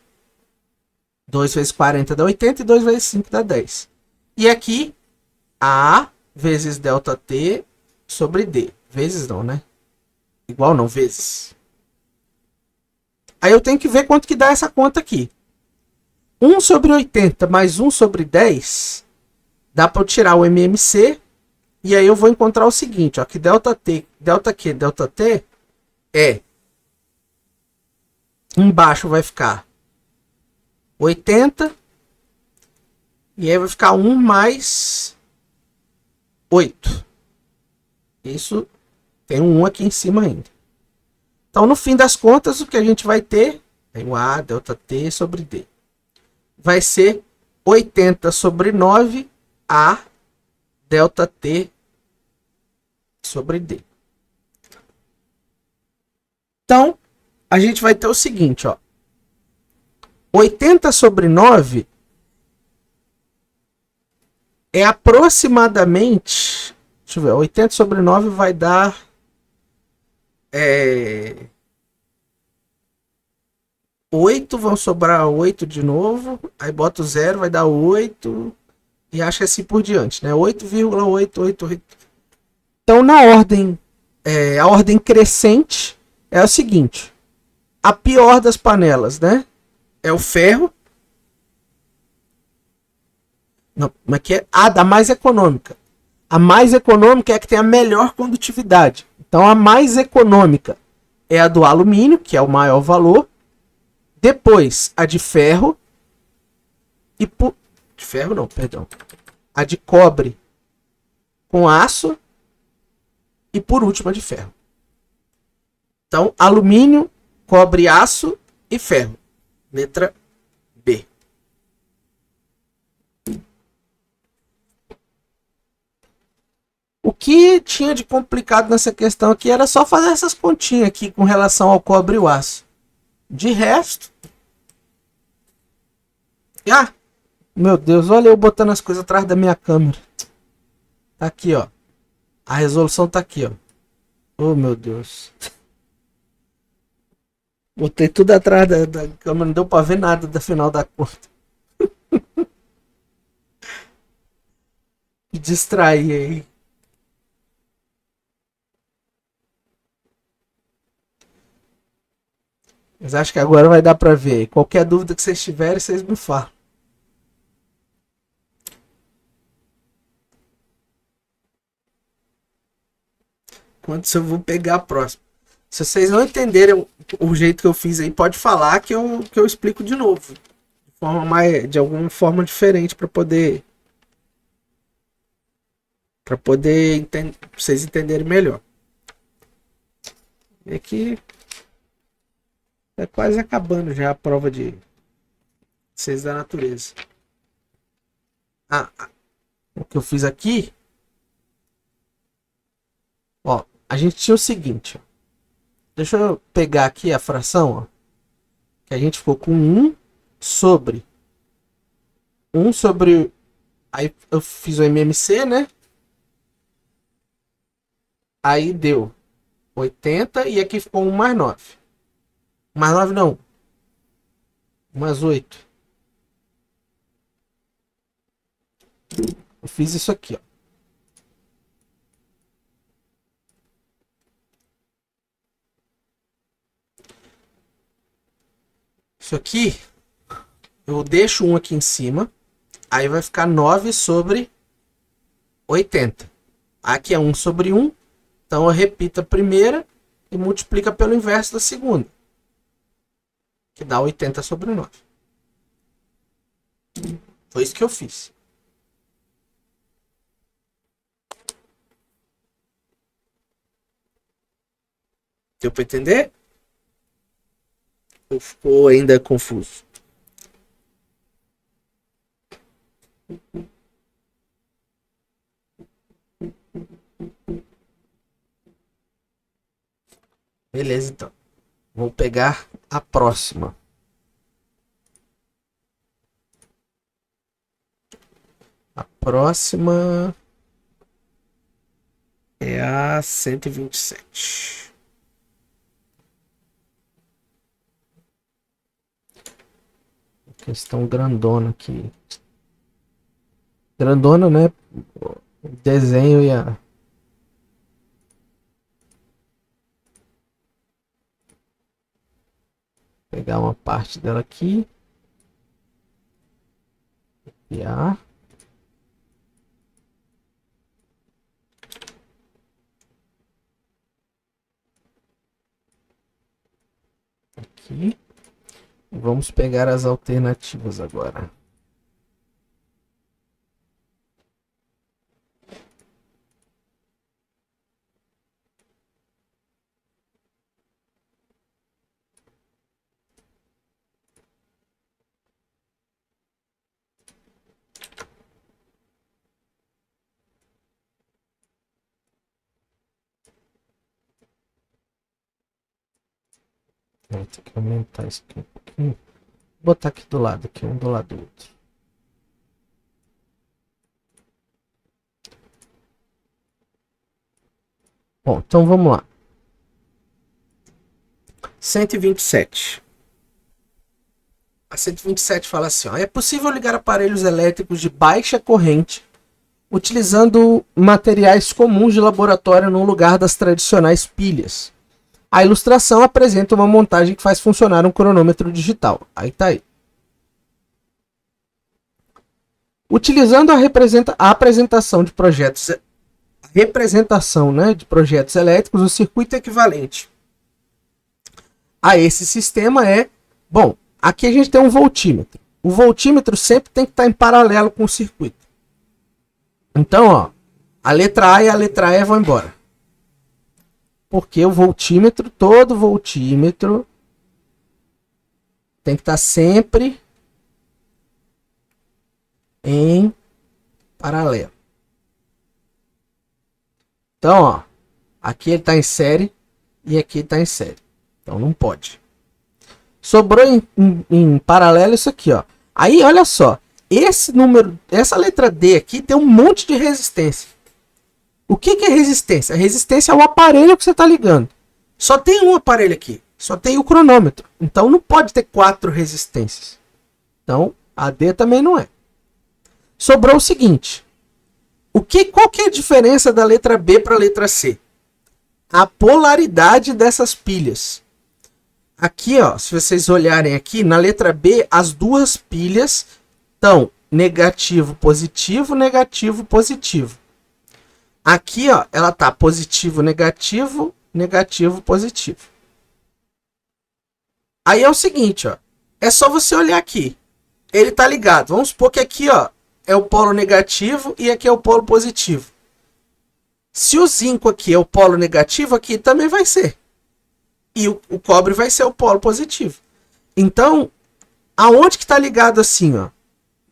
2 vezes 40 dá 80 e 2 vezes 5 dá 10. E aqui, A vezes ΔT sobre D. Vezes não, né? Igual não, vezes. Aí eu tenho que ver quanto que dá essa conta aqui. 1 sobre 80 mais 1 sobre 10, dá para eu tirar o MMC, e aí eu vou encontrar o seguinte, ó, que ΔQ ΔT é, embaixo vai ficar 80, e aí vai ficar 1 mais 8. Isso tem um 1 aqui em cima ainda. Então, no fim das contas, o que a gente vai ter é o A ΔT sobre D. Vai ser 80 sobre 9 A ΔT sobre D. Então, a gente vai ter o seguinte, ó. 80 sobre 9 É aproximadamente. Deixa eu ver. 80 sobre 9 vai dar. É, 8, vão sobrar 8 de novo. Aí bota o 0, vai dar 8. E acho assim por diante, né? 8,888. Então, na ordem. A ordem crescente é o seguinte: a pior das panelas, né? É o ferro. Não, como é que é? A da mais econômica. A mais econômica é a que tem a melhor condutividade. Então, a mais econômica é a do alumínio, que é o maior valor. Depois, a de ferro. E por... De ferro não, perdão. A de cobre com aço. E por último, a de ferro. Então, alumínio, cobre, aço e ferro. Letra B. O que tinha de complicado nessa questão aqui era só fazer essas continhas aqui com relação ao cobre e o aço. De resto. Ah, meu Deus, olha eu botando as coisas atrás da minha câmera. Tá aqui, ó. A resolução tá aqui, ó. Oh, meu Deus. Botei tudo atrás da câmera, não deu pra ver nada da final da conta. Me distraí aí. Mas acho que agora vai dar pra ver. Qualquer dúvida que vocês tiverem, vocês me falam. Quando eu vou pegar a próxima. Se vocês não entenderem o jeito que eu fiz aí, pode falar que eu explico de novo. De alguma forma diferente para poder vocês entenderem melhor. É que é quase acabando já a prova de ciência da natureza. O que eu fiz aqui, ó, a gente tinha o seguinte, ó. Deixa eu pegar aqui a fração, ó, que a gente ficou com sobre 1 sobre, aí eu fiz o MMC, né? Aí deu 80 e aqui ficou 1 mais 9. Mais 9 não. Mais 8. Eu fiz isso aqui, ó. Isso aqui, eu deixo 1 aqui em cima. Aí vai ficar 9 sobre 80. Aqui é 1 sobre 1. Então eu repito a primeira e multiplica pelo inverso da segunda. Que dá 80 sobre 9. Foi isso que eu fiz. Deu para entender? Ou ficou ainda confuso? Beleza, então. Vou pegar a próxima. A próxima é a 127. Questão grandona aqui. Grandona, né? O desenho e a. Pegar uma parte dela aqui. E a. Aqui. Vamos pegar as alternativas agora. Vou ter que aumentar isso aqui um pouquinho. Vou botar aqui do lado, aqui, um do lado do outro. Bom, então vamos lá. 127. A 127 fala assim, ó, é possível ligar aparelhos elétricos de baixa corrente utilizando materiais comuns de laboratório no lugar das tradicionais pilhas. A ilustração apresenta uma montagem que faz funcionar um cronômetro digital. Aí tá aí. Utilizando a apresentação de projetos, de projetos elétricos, o circuito equivalente a esse sistema é, bom, aqui a gente tem um voltímetro. O voltímetro sempre tem que estar em paralelo com o circuito. Então, ó, a letra A e a letra E vão embora. Porque o voltímetro, todo voltímetro, tem que estar sempre em paralelo. Então, ó, aqui ele está em série e aqui está em série. Então não pode. Sobrou em paralelo isso aqui, ó. Aí, olha só. Esse número, essa letra D aqui tem um monte de resistência. O que é resistência? A resistência é o aparelho que você está ligando. Só tem um aparelho aqui. Só tem o cronômetro. Então não pode ter 4 resistências. Então a D também não é. Sobrou o seguinte. Qual que é a diferença da letra B para a letra C? A polaridade dessas pilhas. Aqui, ó, se vocês olharem aqui, na letra B, as duas pilhas estão negativo, positivo, negativo, positivo. Aqui, ó, ela tá positivo, negativo, negativo, positivo. Aí é o seguinte, ó, é só você olhar aqui. Ele tá ligado. Vamos supor que aqui, ó, é o polo negativo e aqui é o polo positivo. Se o zinco aqui é o polo negativo, aqui também vai ser. E o cobre vai ser o polo positivo. Então, aonde que tá ligado assim, ó?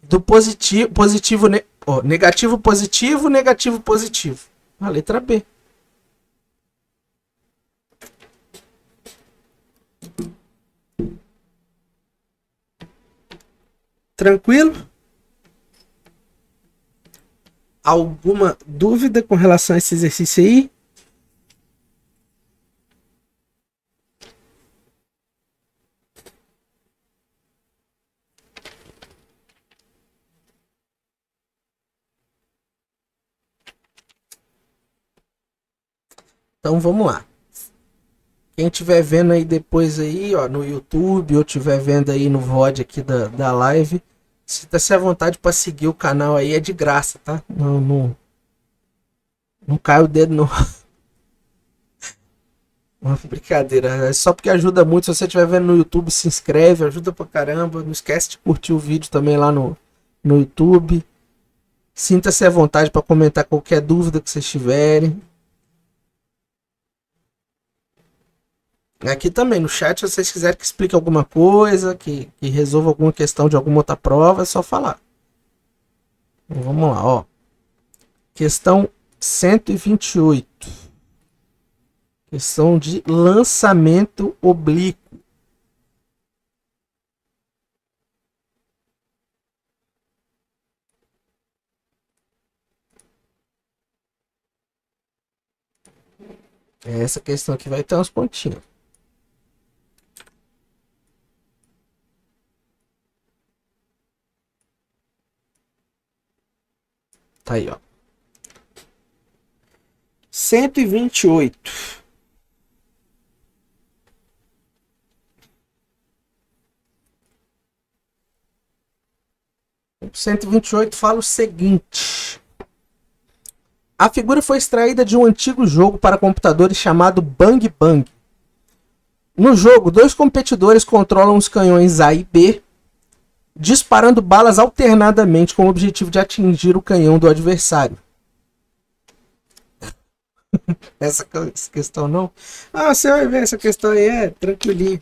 Do positivo, negativo, positivo, negativo, positivo. A letra B. Tranquilo? Alguma dúvida com relação a esse exercício aí? Então vamos lá. Quem estiver vendo aí depois aí, ó, no YouTube, ou estiver vendo aí no VOD aqui da live, sinta-se à vontade para seguir o canal aí, é de graça, tá? Não cai o dedo no... Uma brincadeira, é só porque ajuda muito. Se você estiver vendo no YouTube, se inscreve, ajuda pra caramba. Não esquece de curtir o vídeo também lá no YouTube. Sinta-se à vontade para comentar qualquer dúvida que vocês tiverem. Aqui também no chat, se vocês quiserem que explique alguma coisa, que resolva alguma questão de alguma outra prova, é só falar. Então, vamos lá, ó. Questão 128. Questão de lançamento oblíquo. Essa questão aqui vai ter uns pontinhos. Tá aí, ó. 128. 128 fala o seguinte. A figura foi extraída de um antigo jogo para computadores chamado Bang Bang. No jogo, 2 competidores controlam os canhões A e B, disparando balas alternadamente com o objetivo de atingir o canhão do adversário. Essa questão não? Ah, você vai ver, essa questão aí é tranquilinha.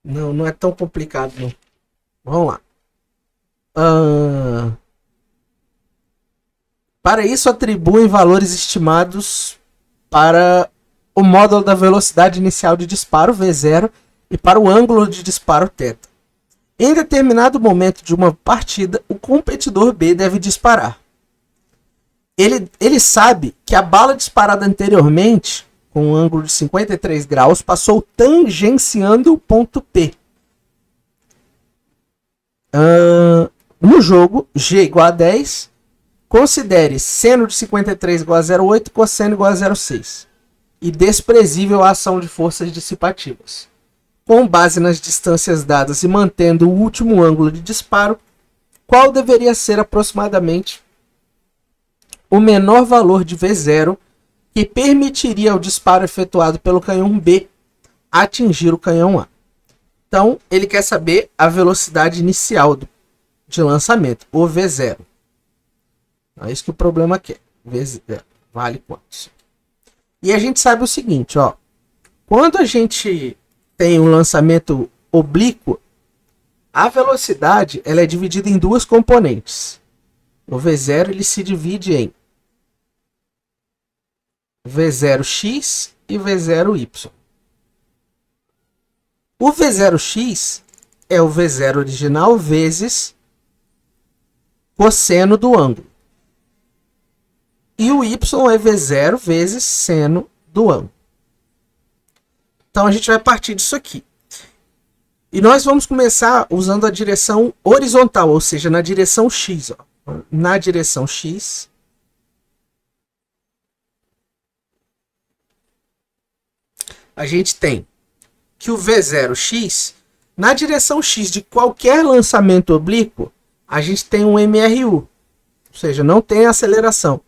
Não é tão complicado não. Vamos lá. Para isso, atribuem valores estimados para o módulo da velocidade inicial de disparo V0 e para o ângulo de disparo θ. Em determinado momento de uma partida, o competidor B deve disparar. Ele sabe que a bala disparada anteriormente, com um ângulo de 53 graus, passou tangenciando o ponto P. No jogo, G igual a 10, considere seno de 53 igual a 0,8 e cosseno igual a 0,6. E desprezível a ação de forças dissipativas. Com base nas distâncias dadas e mantendo o último ângulo de disparo, qual deveria ser aproximadamente o menor valor de V0 que permitiria ao disparo efetuado pelo canhão B atingir o canhão A? Então, ele quer saber a velocidade inicial de lançamento, o V0. É isso que o problema quer. V0 vale quantos? E a gente sabe o seguinte, ó. Quando a gente tem um lançamento oblíquo, a velocidade ela é dividida em duas componentes. O V0 ele se divide em V0x e V0y. O V0x é o V0 original vezes cosseno do ângulo. E o y é V0 vezes seno do ângulo. Então a gente vai partir disso aqui. E nós vamos começar usando a direção horizontal, ou seja, na direção x. Ó. Na direção x, a gente tem que o V0x, na direção x de qualquer lançamento oblíquo, a gente tem um MRU, ou seja, não tem aceleração.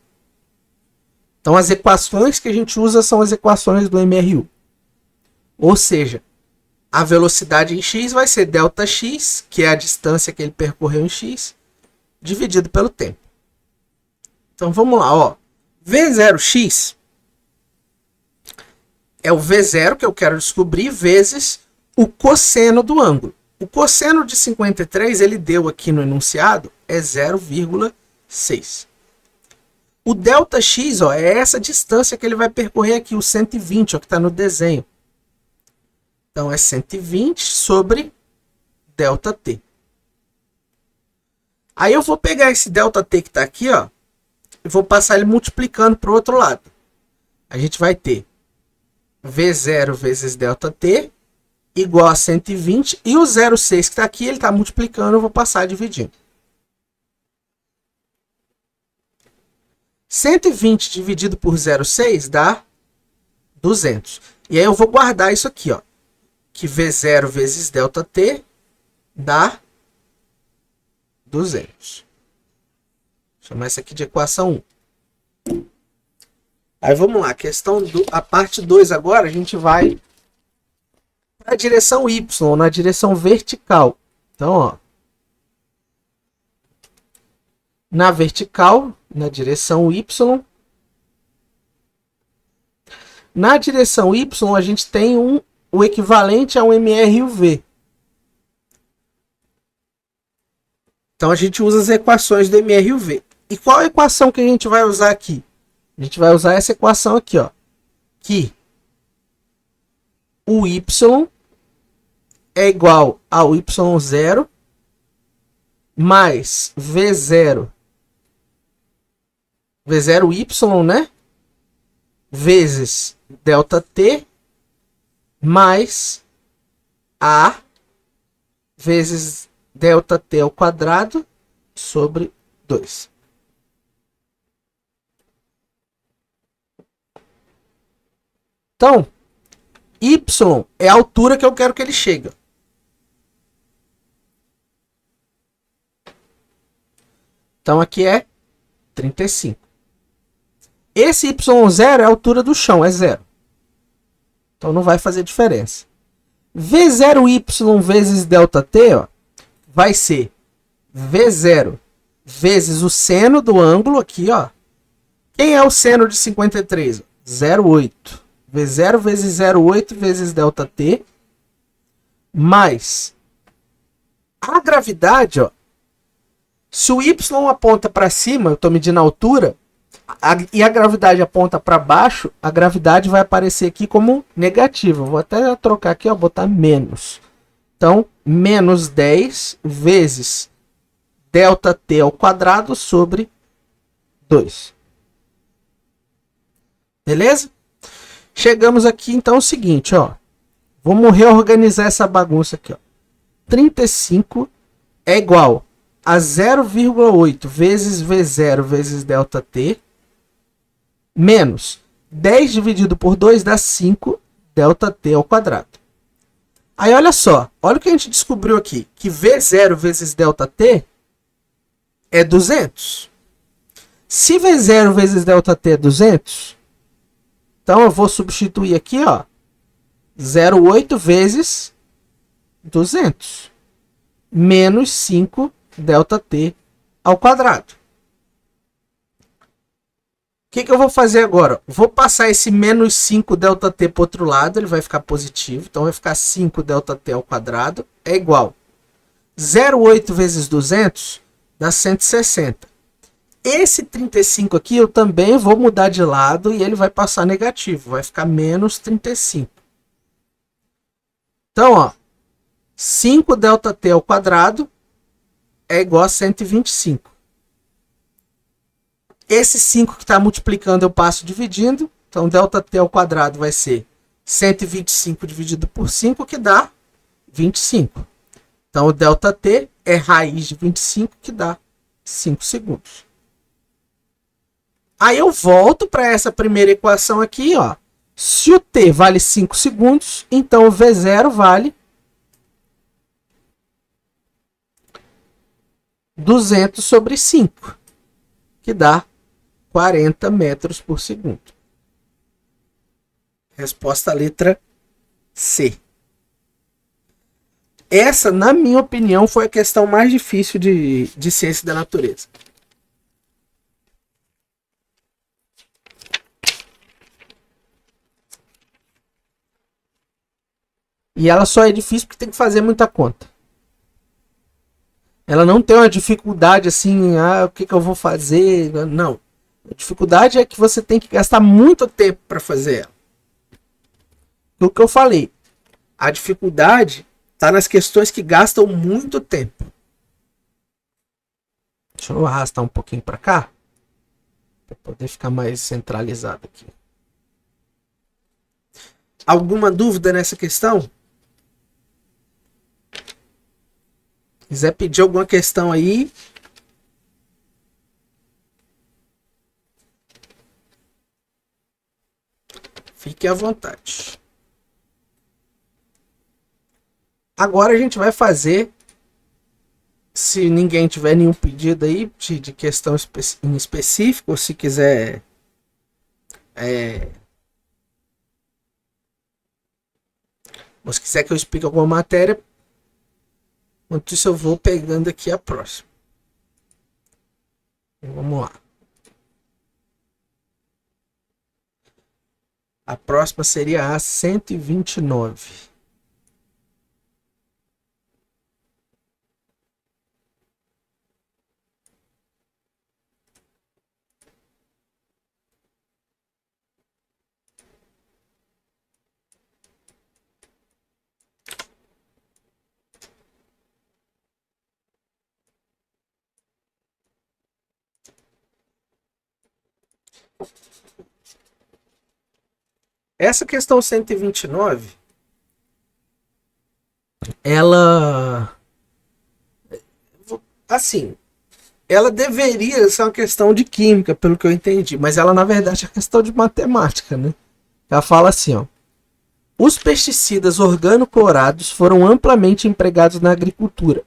Então as equações que a gente usa são as equações do MRU. Ou seja, a velocidade em x vai ser ΔX, que é a distância que ele percorreu em x, dividido pelo tempo. Então vamos lá, ó. V0x é o V0 que eu quero descobrir vezes o cosseno do ângulo. O cosseno de 53 ele deu aqui no enunciado é 0,6. O ΔX, ó, é essa distância que ele vai percorrer aqui, o 120, ó, que está no desenho. Então é 120 sobre ΔT. Aí eu vou pegar esse ΔT que está aqui, ó, e vou passar ele multiplicando para o outro lado. A gente vai ter V0 vezes ΔT igual a 120. E o 0,6 que está aqui, ele está multiplicando, eu vou passar dividindo. 120 dividido por 0,6 dá 200. E aí eu vou guardar isso aqui, ó, que V0 vezes ΔT dá 200. Vou chamar isso aqui de equação 1. Aí vamos lá, a parte 2 agora, a gente vai para a direção Y, na direção vertical. Então, ó, na vertical, na direção Y. Na direção Y, a gente tem o equivalente a um MRUV. Então, a gente usa as equações do MRUV. E qual a equação que a gente vai usar aqui? A gente vai usar essa equação aqui, ó, que o Y é igual ao Y0 mais V0y, né, vezes ΔT mais A vezes ΔT ao quadrado sobre 2. Então, Y é a altura que eu quero que ele chegue. Então, aqui é 35. Esse Y0 é a altura do chão, é 0. Então, não vai fazer diferença. V0y vezes ΔT, ó, vai ser V0 vezes o seno do ângulo aqui, ó. Quem é o seno de 53? 0,8. V0 vezes 0,8 vezes ΔT mais a gravidade, ó. Se o Y aponta para cima, eu estou medindo a altura, e a gravidade aponta para baixo, a gravidade vai aparecer aqui como negativa. Vou até trocar aqui, ó, botar menos. Então, menos 10 vezes ΔT ao quadrado sobre 2. Beleza? Chegamos aqui, então, é o seguinte, ó. Vamos reorganizar essa bagunça aqui, ó. 35 é igual a 0,8 vezes V0 vezes ΔT, menos 10 dividido por 2 dá 5 ΔT ao quadrado. Aí, olha só. Olha o que a gente descobriu aqui. Que V0 vezes ΔT é 200. Se V0 vezes ΔT é 200, então eu vou substituir aqui, ó, 0,8 vezes 200 menos 5 ΔT ao quadrado. O que eu vou fazer agora? Vou passar esse menos 5 ΔT para o outro lado, ele vai ficar positivo, então vai ficar 5 ΔT ao quadrado é igual 0,8 vezes 200 dá 160. Esse 35 aqui eu também vou mudar de lado e ele vai passar negativo, vai ficar menos 35. Então, ó, 5 ΔT ao quadrado é igual a 125. Esse 5 que está multiplicando eu passo dividindo, então ΔT ao quadrado vai ser 125 dividido por 5, que dá 25. Então o ΔT é raiz de 25, que dá 5 segundos. Aí eu volto para essa primeira equação aqui, ó. Se o t vale 5 segundos, então o V0 vale 200 sobre 5, que dá 40 metros por segundo. Resposta letra C. Essa, na minha opinião, foi a questão mais difícil de ciência da natureza. E ela só é difícil porque tem que fazer muita conta. Ela não tem uma dificuldade assim, o que eu vou fazer? Não. A dificuldade é que você tem que gastar muito tempo para fazer ela. O que eu falei, a dificuldade está nas questões que gastam muito tempo. Deixa eu arrastar um pouquinho para cá, para poder ficar mais centralizado aqui. Alguma dúvida nessa questão? Quiser pedir alguma questão aí, fique à vontade. Agora a gente vai fazer, se ninguém tiver nenhum pedido aí de questão em específico, ou se quiser ou se quiser que eu explique alguma matéria, enquanto isso eu vou pegando aqui a próxima. Vamos lá. A próxima seria a 129. Essa questão 129, ela, assim, ela deveria ser uma questão de química, pelo que eu entendi, mas ela na verdade é questão de matemática, né? Ela fala assim, ó: os pesticidas organoclorados foram amplamente empregados na agricultura.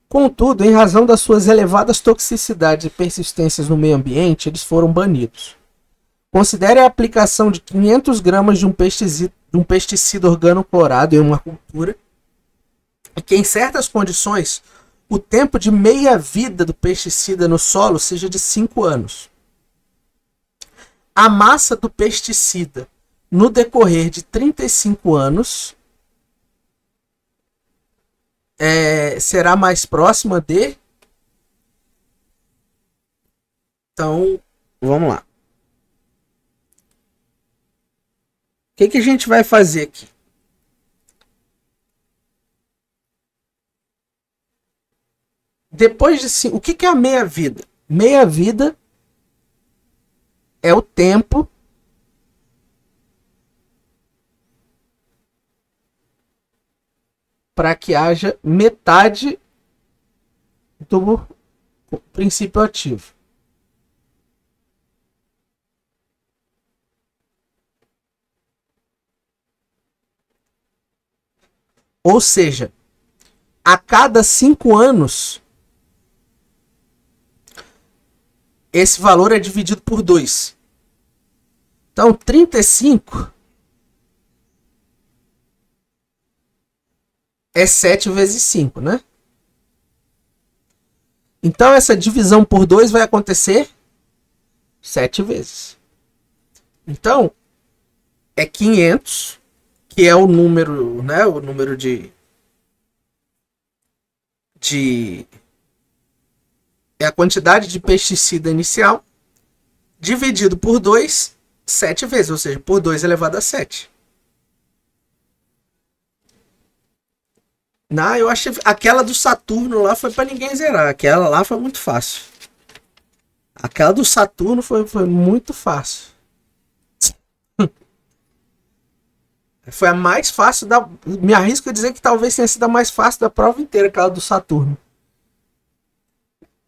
Contudo, em razão das suas elevadas toxicidades e persistências no meio ambiente, eles foram banidos. Considere a aplicação de 500 gramas de um pesticida organoclorado em uma cultura e que, em certas condições, o tempo de meia-vida do pesticida no solo seja de 5 anos. A massa do pesticida no decorrer de 35 anos será mais próxima de... Então, vamos lá. O que a gente vai fazer aqui? Depois de... O que é a meia-vida? Meia-vida é o tempo para que haja metade do princípio ativo. Ou seja, a cada 5 anos, esse valor é dividido por 2. Então, 35 é 7 vezes 5, né? Então, essa divisão por 2 vai acontecer 7 vezes. Então, é 500, que é o número, né? O número é a quantidade de pesticida inicial, dividido por 2, 7 vezes, ou seja, por 2 elevado a 7. Não, eu achei aquela do Saturno lá foi para ninguém zerar. Aquela lá foi muito fácil. Aquela do Saturno foi muito fácil. Foi a mais fácil da. Me arrisco a dizer que talvez tenha sido a mais fácil da prova inteira, aquela do Saturno.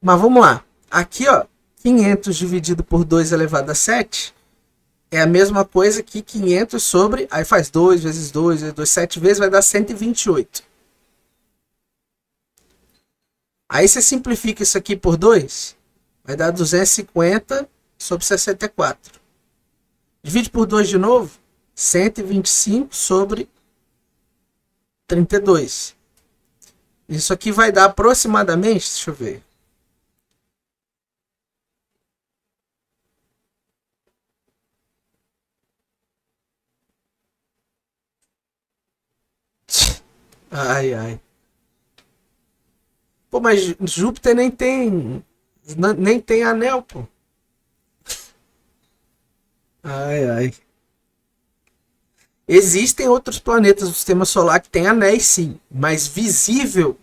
Mas vamos lá. Aqui, ó, 500 dividido por 2 elevado a 7 é a mesma coisa que 500 sobre. Aí faz 2 vezes 2 vezes 2, 7 vezes, vai dar 128. Aí você simplifica isso aqui por 2, vai dar 250 sobre 64. Divide por 2 de novo, 125 sobre 32. Isso aqui vai dar aproximadamente, deixa eu ver. Ai, ai. Pô, mas Júpiter nem tem anel, pô. Ai, ai. Existem outros planetas do sistema solar que têm anéis, sim, mas visível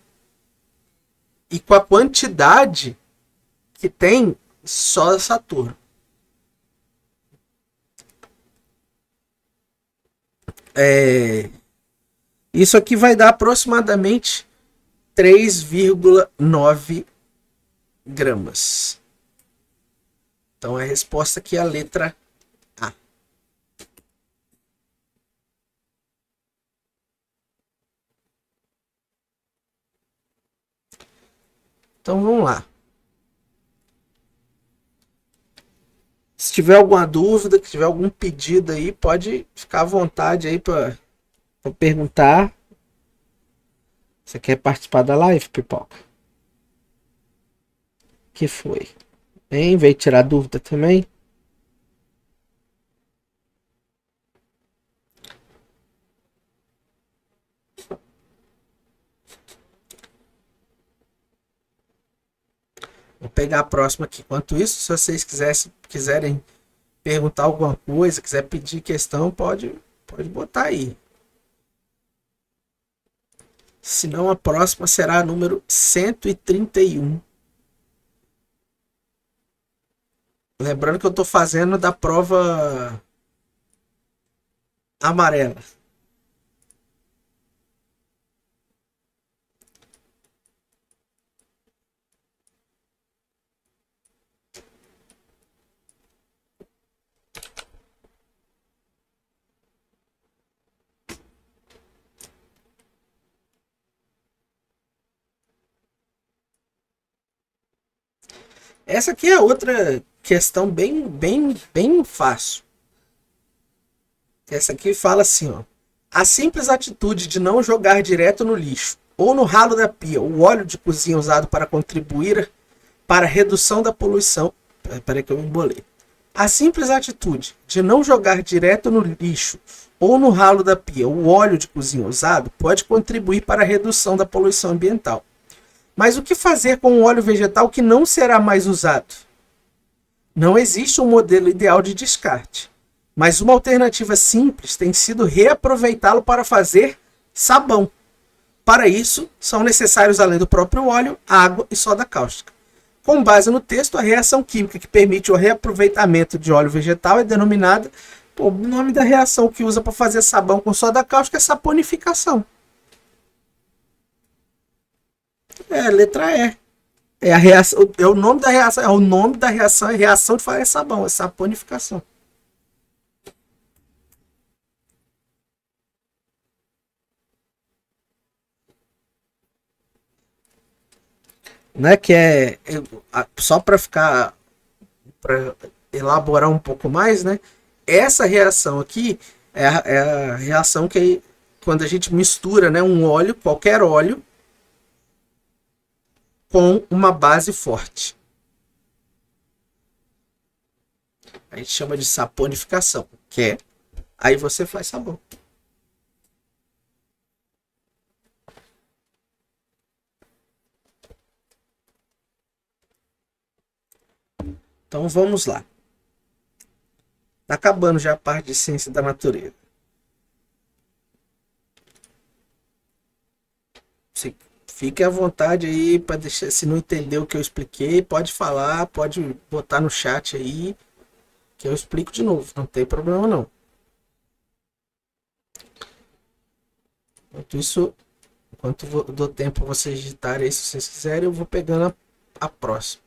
e com a quantidade que tem só Saturno. Isso aqui vai dar aproximadamente 3,9 gramas. Então a resposta aqui é a letra A. Então vamos lá. Se tiver alguma dúvida, que tiver algum pedido aí, pode ficar à vontade aí para perguntar. Você quer participar da live, Pipoca? Que foi? Hein? Veio tirar dúvida também? Vou pegar a próxima aqui. Enquanto isso, se vocês quiserem perguntar alguma coisa, quiser pedir questão, pode botar aí. Senão a próxima será a número 131. Lembrando que eu estou fazendo da prova amarela. Essa aqui é outra questão bem fácil. Essa aqui fala assim, ó. A simples atitude de não jogar direto no lixo ou no ralo da pia o óleo de cozinha usado para contribuir para a redução da poluição. Peraí que eu me embolei. A simples atitude de não jogar direto no lixo ou no ralo da pia o óleo de cozinha usado pode contribuir para a redução da poluição ambiental. Mas o que fazer com o óleo vegetal que não será mais usado? Não existe um modelo ideal de descarte, mas uma alternativa simples tem sido reaproveitá-lo para fazer sabão. Para isso, são necessários, além do próprio óleo, água e soda cáustica. Com base no texto, a reação química que permite o reaproveitamento de óleo vegetal é denominada, o nome da reação que usa para fazer sabão com soda cáustica é saponificação. É, letra E. É a reação, é o nome da reação, é reação de fazer sabão, é saponificação. Né, que só para ficar, para elaborar um pouco mais, né? Essa reação aqui é a reação que quando a gente mistura, né, um óleo, qualquer óleo, com uma base forte. A gente chama de saponificação, que é aí você faz sabão. Então vamos lá. Tá acabando já a parte de ciência da natureza. Fique à vontade aí para deixar, se não entendeu o que eu expliquei, pode falar, pode botar no chat aí, que eu explico de novo, não tem problema não. Enquanto isso, enquanto eu dou tempo para vocês digitarem aí, se vocês quiserem, eu vou pegando a próxima.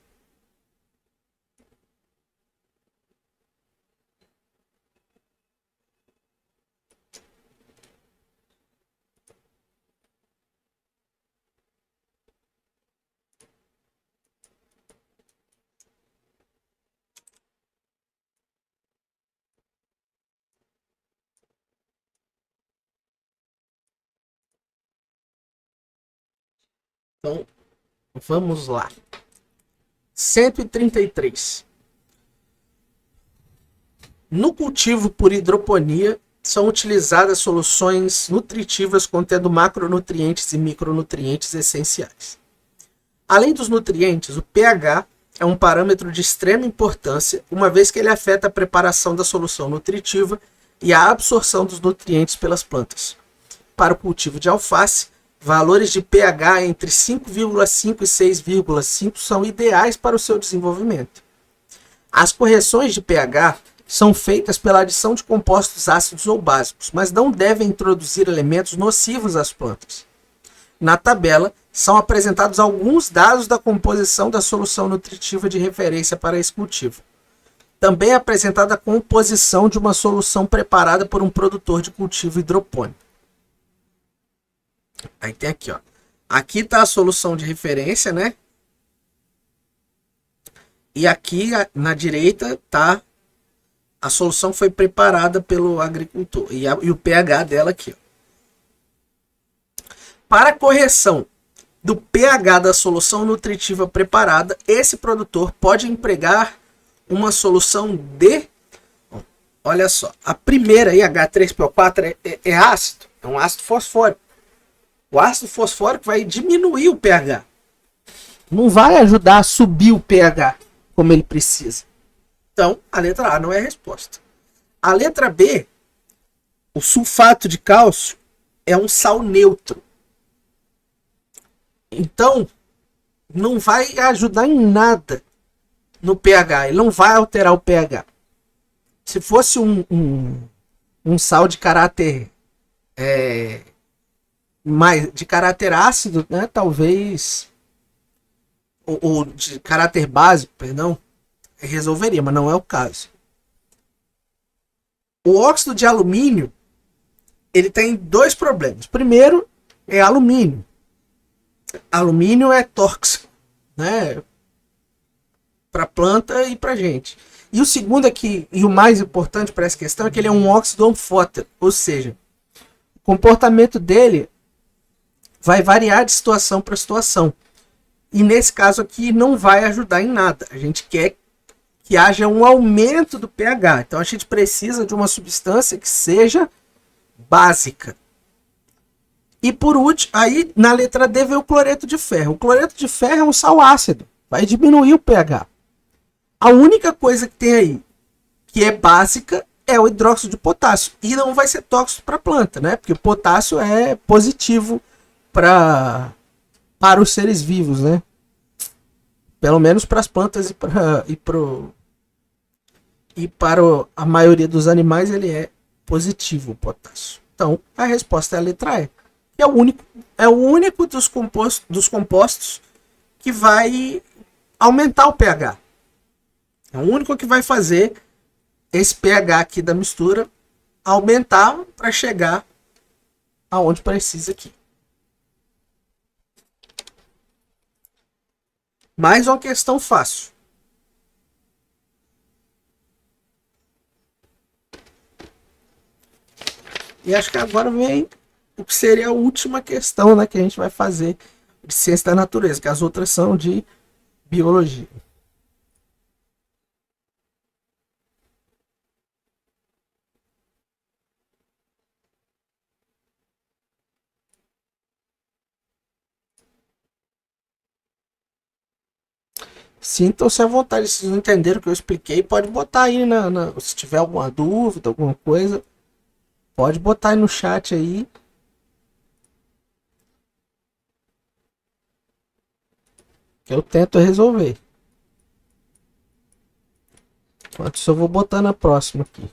Então, vamos lá. 133. No cultivo por hidroponia, são utilizadas soluções nutritivas contendo macronutrientes e micronutrientes essenciais. Além dos nutrientes, o pH é um parâmetro de extrema importância, uma vez que ele afeta a preparação da solução nutritiva e a absorção dos nutrientes pelas plantas. Para o cultivo de alface, valores de pH entre 5,5 e 6,5 são ideais para o seu desenvolvimento. As correções de pH são feitas pela adição de compostos ácidos ou básicos, mas não devem introduzir elementos nocivos às plantas. Na tabela, são apresentados alguns dados da composição da solução nutritiva de referência para esse cultivo. Também é apresentada a composição de uma solução preparada por um produtor de cultivo hidropônico. Aí tem aqui, ó. Aqui está a solução de referência, né? E aqui na direita está a solução que foi preparada pelo agricultor. E o pH dela aqui, ó. Para a correção do pH da solução nutritiva preparada, esse produtor pode empregar uma solução de... Olha só, a primeira aí, H3PO4, é ácido, é um ácido fosfórico. O ácido fosfórico vai diminuir o pH. Não vai ajudar a subir o pH como ele precisa. Então, a letra A não é a resposta. A letra B, o sulfato de cálcio é um sal neutro. Então, não vai ajudar em nada no pH. Ele não vai alterar o pH. Se fosse um sal de caráter mais de caráter ácido, né, talvez, ou de caráter básico, perdão, resolveria, mas não é o caso. O óxido de alumínio, ele tem dois problemas. Primeiro é alumínio. Alumínio é tóxico, né, para a planta e para a gente. E o segundo aqui, e o mais importante para essa questão, é que ele é um óxido anfótero, ou seja, o comportamento dele vai variar de situação para situação. E nesse caso aqui não vai ajudar em nada. A gente quer que haja um aumento do pH. Então a gente precisa de uma substância que seja básica. E por último, aí na letra D vem o cloreto de ferro. O cloreto de ferro é um sal ácido, vai diminuir o pH. A única coisa que tem aí que é básica é o hidróxido de potássio. E não vai ser tóxico para a planta, né? Porque o potássio é positivo para os seres vivos, né? Pelo menos para as plantas e para a maioria dos animais ele é positivo o potássio. Então a resposta é a letra E. E é o único dos compostos que vai aumentar o pH. É o único que vai fazer esse pH aqui da mistura aumentar para chegar aonde precisa aqui. Mais uma questão fácil. E acho que agora vem o que seria a última questão, né, que a gente vai fazer de ciência da natureza, que as outras são de biologia. Sintam-se à vontade, se não entenderam o que eu expliquei, pode botar aí se tiver alguma dúvida, alguma coisa, pode botar aí no chat aí. Que eu tento resolver. Enquanto isso eu vou botar na próxima aqui.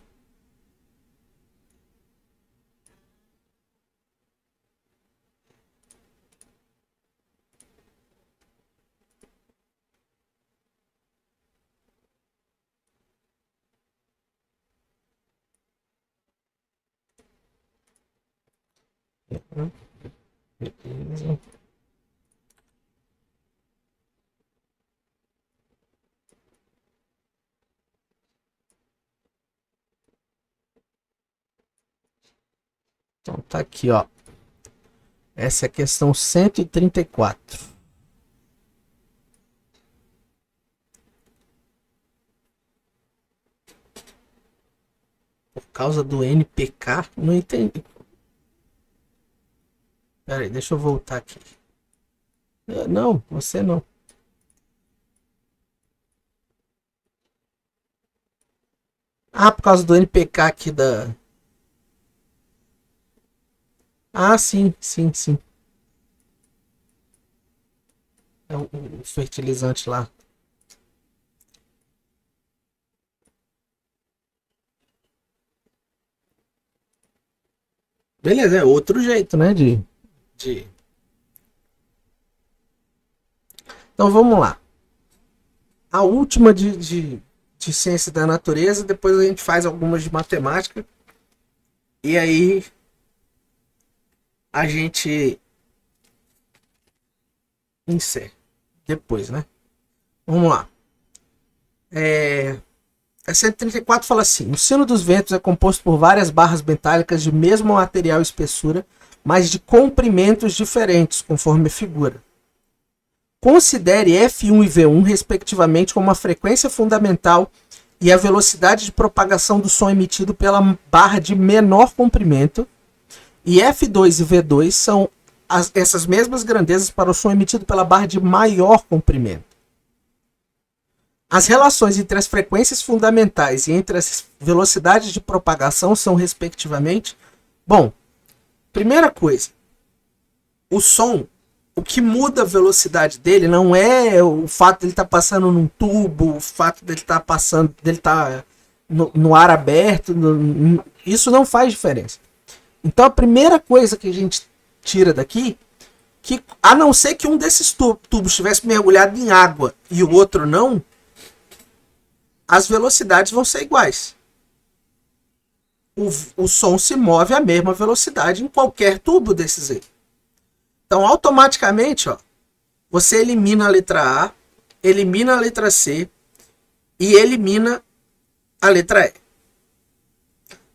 Beleza. Então tá aqui, ó. Essa é a questão 134. Por causa do NPK, não entendi. Pera aí, deixa eu voltar aqui. Não, você não. Ah, por causa do NPK aqui da... Ah, sim, sim, sim. É o fertilizante lá. Beleza, é outro jeito, né, de... Então vamos lá. A última de ciência da natureza, depois a gente faz algumas de matemática. E aí a gente encerra depois, né? Vamos lá. A 134 fala assim: o sino dos ventos é composto por várias barras metálicas de mesmo material e espessura, mas de comprimentos diferentes, conforme a figura. Considere F1 e V1, respectivamente, como a frequência fundamental e a velocidade de propagação do som emitido pela barra de menor comprimento, e F2 e V2 são essas mesmas grandezas para o som emitido pela barra de maior comprimento. As relações entre as frequências fundamentais e entre as velocidades de propagação são, respectivamente... Bom, primeira coisa, o som, o que muda a velocidade dele não é o fato dele estar passando num tubo, o fato dele estar passando, dele estar no ar aberto, isso não faz diferença. Então a primeira coisa que a gente tira daqui, que a não ser que um desses tubos estivesse mergulhado em água e o outro não, as velocidades vão ser iguais. O som se move à mesma velocidade em qualquer tubo desses aí. Então, automaticamente, ó, você elimina a letra A, elimina a letra C e elimina a letra E.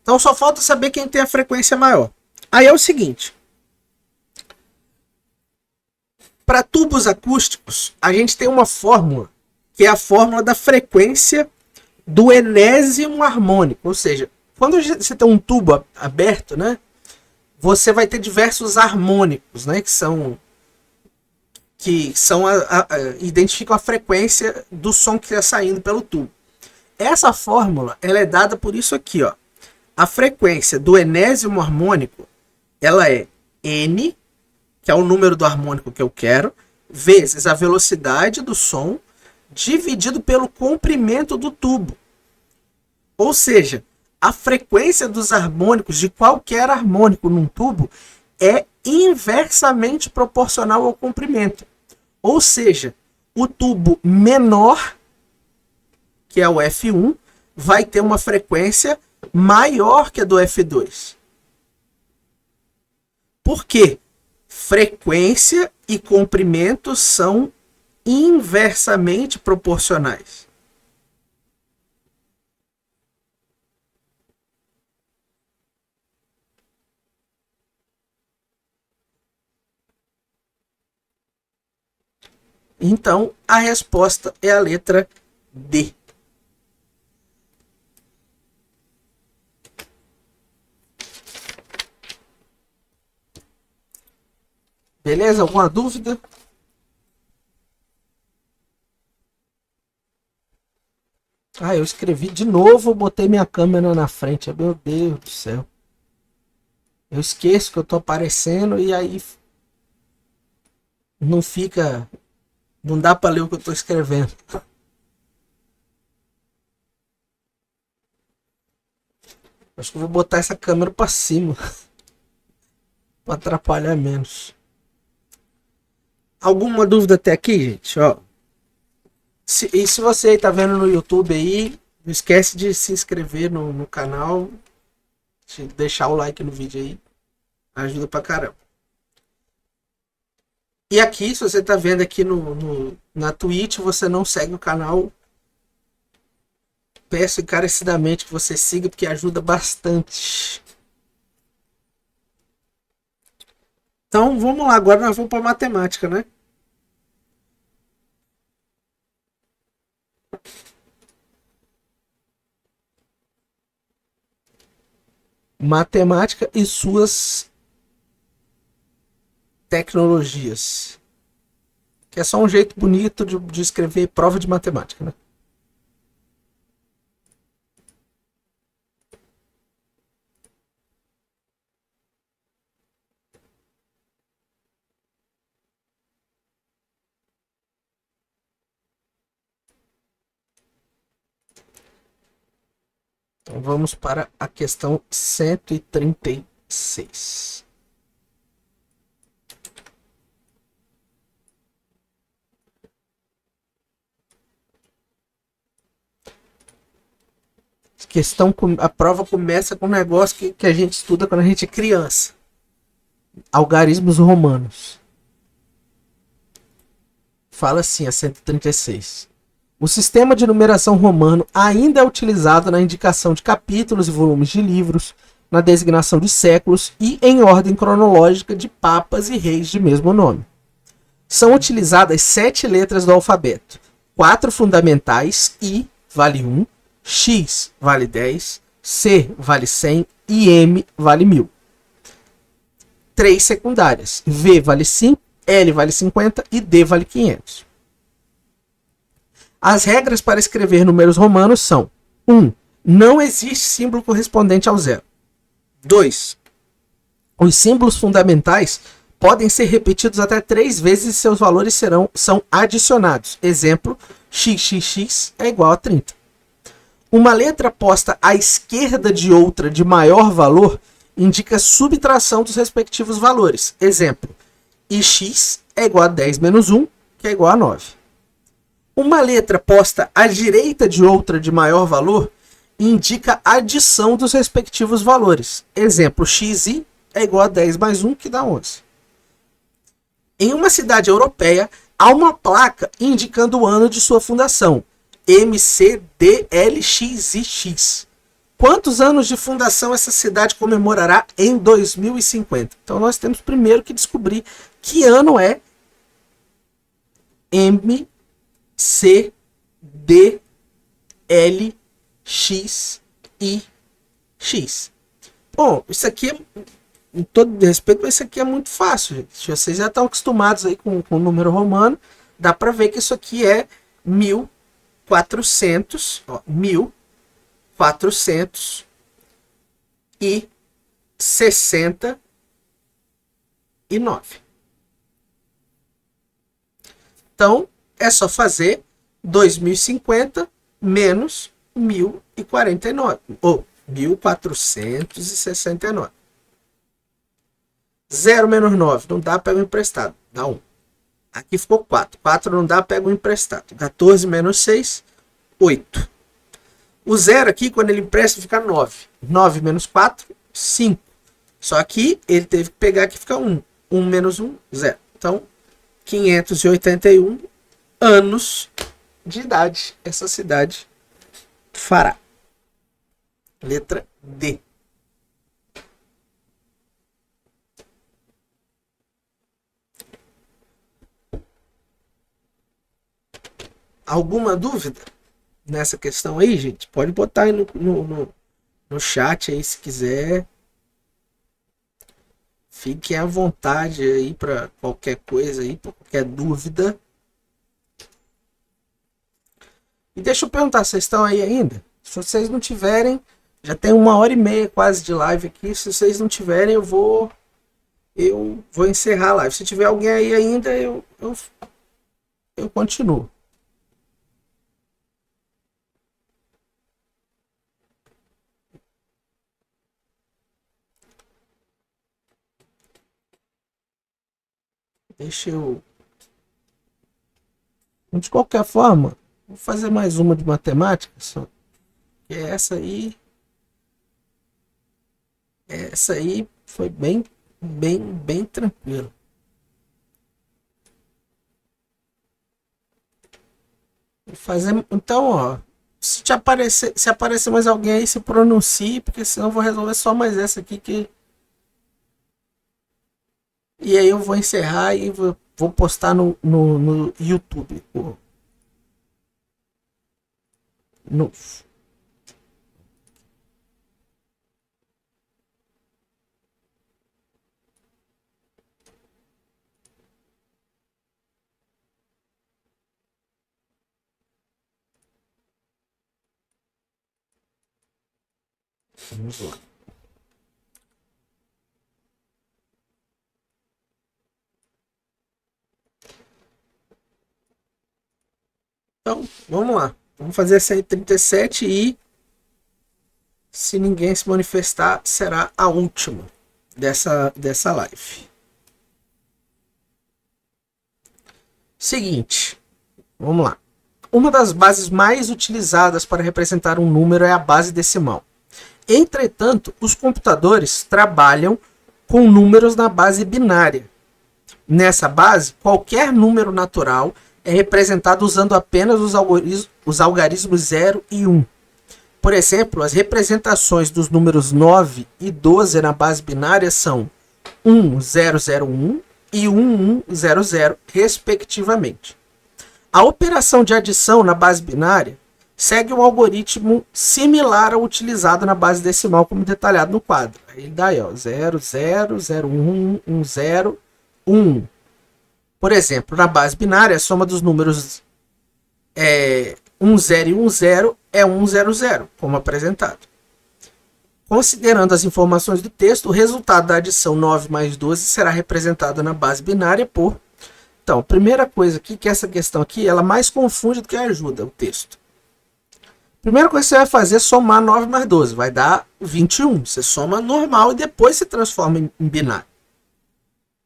Então, só falta saber quem tem a frequência maior. Aí é o seguinte. Para tubos acústicos, a gente tem uma fórmula, que é a fórmula da frequência do enésimo harmônico. Ou seja, quando você tem um tubo aberto, né, você vai ter diversos harmônicos, né, que são identificam a frequência do som que está saindo pelo tubo. Essa fórmula ela é dada por isso aqui, ó. A frequência do enésimo harmônico, ela é N, que é o número do harmônico que eu quero, vezes a velocidade do som, dividido pelo comprimento do tubo. Ou seja, a frequência dos harmônicos de qualquer harmônico num tubo é inversamente proporcional ao comprimento. Ou seja, o tubo menor, que é o F1, vai ter uma frequência maior que a do F2. Por quê? Frequência e comprimento são inversamente proporcionais. Então, a resposta é a letra D. Beleza? Alguma dúvida? Eu escrevi de novo, botei minha câmera na frente. Meu Deus do céu. Eu esqueço que eu tô aparecendo e aí não fica... Não dá para ler o que eu tô escrevendo. Acho que eu vou botar essa câmera para cima. Para atrapalhar menos. Alguma dúvida até aqui, gente? Ó. E se você está vendo no YouTube aí, não esquece de se inscrever no canal, de deixar o like no vídeo aí, ajuda pra caramba. E aqui, se você está vendo aqui na Twitch, você não segue o canal, peço encarecidamente que você siga, porque ajuda bastante. Então, vamos lá, agora nós vamos para matemática, né? Matemática e suas tecnologias. Que é só um jeito bonito de escrever prova de matemática, né? Então vamos para a questão 136. A prova começa com um negócio que a gente estuda quando a gente é criança. Algarismos romanos. Fala assim, a 136. O sistema de numeração romano ainda é utilizado na indicação de capítulos e volumes de livros, na designação de séculos e em ordem cronológica de papas e reis de mesmo nome. São utilizadas 7 letras do alfabeto, 4 fundamentais, I vale 1, X vale 10, C vale 100 e M vale 1000. 3 secundárias, V vale 5, L vale 50 e D vale 500. As regras para escrever números romanos são: 1. Não existe símbolo correspondente ao zero. 2. Os símbolos fundamentais podem ser repetidos até 3 vezes e seus valores são adicionados. Exemplo, xxx é igual a 30. Uma letra posta à esquerda de outra de maior valor indica subtração dos respectivos valores. Exemplo, ix é igual a 10 menos 1, que é igual a 9. Uma letra posta à direita de outra de maior valor indica adição dos respectivos valores. Exemplo, xi é igual a 10 mais 1, que dá 11. Em uma cidade europeia, há uma placa indicando o ano de sua fundação, MCDLXIX. Quantos anos de fundação essa cidade comemorará em 2050? Então nós temos primeiro que descobrir que ano é MCDLXIX. Bom, isso aqui com todo respeito, mas isso aqui é muito fácil, gente. Vocês já estão acostumados aí com o número romano. Dá para ver que isso aqui é 1400, ó, 1469. Então, é só fazer 2050 menos 1049, ou 1469. 0 menos 9, não dá, pega o emprestado, dá 1. Aqui ficou 4. 4 não dá, pega o emprestado. 14 menos 6, 8. O 0 aqui, quando ele empresta, fica 9. 9 menos 4, 5. Só que ele teve que pegar que fica 1. 1 menos 1, 0. Então, 581 anos de idade essa cidade fará. Letra D. Alguma dúvida nessa questão aí, gente? Pode botar aí no chat aí se quiser. Fiquem à vontade aí para qualquer coisa aí, para qualquer dúvida. E deixa eu perguntar, vocês estão aí ainda? Se vocês não tiverem, já tem 1h30 quase de live aqui. Se vocês não tiverem, eu vou encerrar a live. Se tiver alguém aí ainda, eu continuo. Deixa eu... De qualquer forma, vou fazer mais uma de matemática. Só que essa aí foi bem tranquilo. Vou fazer, então, ó, se aparecer mais alguém aí, se pronuncie, porque senão eu vou resolver só mais essa aqui que... E aí eu vou encerrar e vou postar no YouTube. No... Vamos lá. Então, vamos lá. Vamos fazer essa aí 37 e se ninguém se manifestar, será a última dessa live. Seguinte, vamos lá. Uma das bases mais utilizadas para representar um número é a base decimal. Entretanto, os computadores trabalham com números na base binária. Nessa base, qualquer número natural é representado usando apenas os algarismos 0 e 1. Por exemplo, as representações dos números 9 e 12 na base binária são 1001 e 1100, respectivamente. A operação de adição na base binária segue um algoritmo similar ao utilizado na base decimal, como detalhado no quadro. Ele dá aí, ó, 00, 01, 10, 1. Por exemplo, na base binária, a soma dos números 10 e 10 é 100, como apresentado. Considerando as informações do texto, o resultado da adição 9 mais 12 será representado na base binária por... Então, primeira coisa aqui, que essa questão aqui, ela mais confunde do que ajuda o texto. Primeira coisa que você vai fazer é somar 9 mais 12, vai dar 21. Você soma normal e depois se transforma em binário.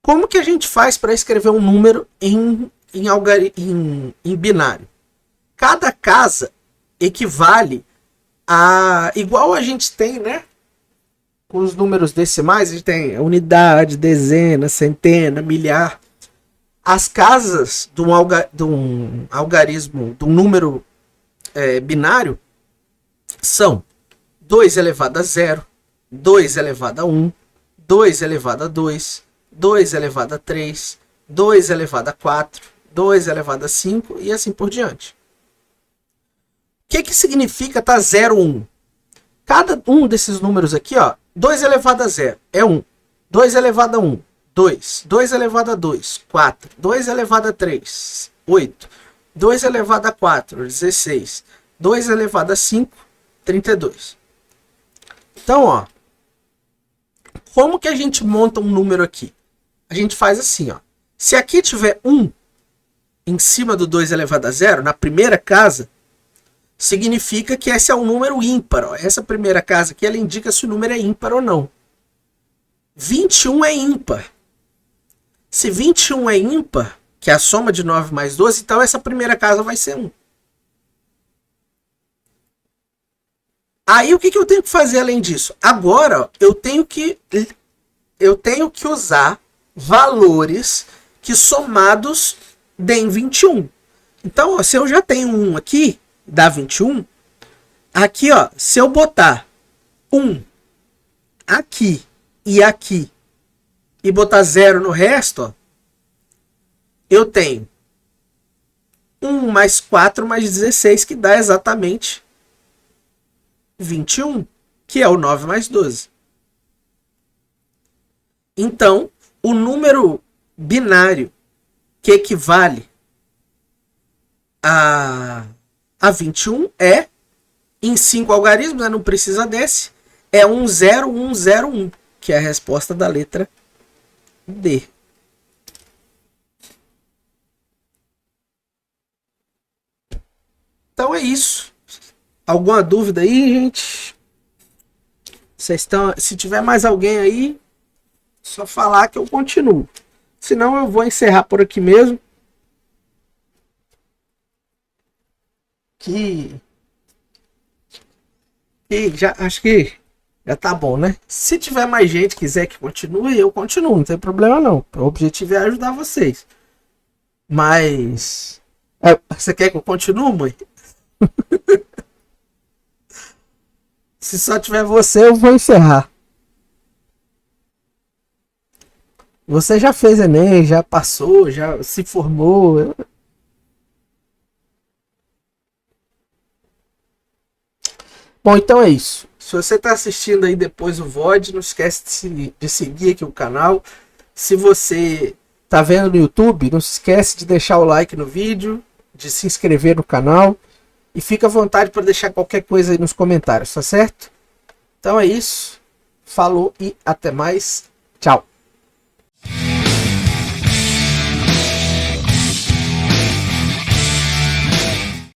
Como que a gente faz para escrever um número em binário? Cada casa equivale a... Igual a gente tem, né? Com os números decimais, a gente tem unidade, dezena, centena, milhar. As casas de um algarismo, de um número binário, são 2 elevado a 0, 2 elevado a 1, 2 elevado a 2, 2 elevado a 3, 2 elevado a 4, 2 elevado a 5 e assim por diante. O que significa tá 0, 1? Cada um desses números aqui, ó, 2 elevado a 0 é 1, 2 elevado a 1, 2, 2 elevado a 2, 4, 2 elevado a 3, 8, 2 elevado a 4, 16, 2 elevado a 5, 32. Então, ó, como que a gente monta um número aqui? A gente faz assim, ó. Se aqui tiver 1 em cima do 2 elevado a 0, na primeira casa, significa que esse é um número ímpar. Ó. Essa primeira casa aqui, ela indica se o número é ímpar ou não. 21 é ímpar. Se 21 é ímpar, que é a soma de 9 mais 12, então essa primeira casa vai ser 1. Aí o que eu tenho que fazer além disso? Agora, ó, eu tenho que usar valores que somados deem 21. Então, ó, se eu já tenho 1 aqui, dá 21. Aqui, ó, se eu botar 1 aqui e botar 0 no resto, ó, eu tenho 1 mais 4 mais 16, que dá exatamente 21, que é o 9 mais 12. Então, o número binário que equivale a 21 é, em 5 algarismos, né, não precisa desse, é 10101, que é a resposta da letra D. Então é isso. Alguma dúvida aí, gente? Se tiver mais alguém aí, só falar que eu continuo. Senão eu vou encerrar por aqui mesmo. Que já acho que já tá bom, né? Se tiver mais gente que quiser que continue, eu continuo, não tem problema não. O objetivo é ajudar vocês. Mas você quer que eu continue, mãe? Se só tiver você, eu vou encerrar. Você já fez Enem, já passou, já se formou. Bom, então é isso. Se você está assistindo aí depois o VOD, não esquece de seguir aqui o canal. Se você está vendo no YouTube, não se esquece de deixar o like no vídeo, de se inscrever no canal. E fica à vontade para deixar qualquer coisa aí nos comentários, tá certo? Então é isso. Falou e até mais. Tchau.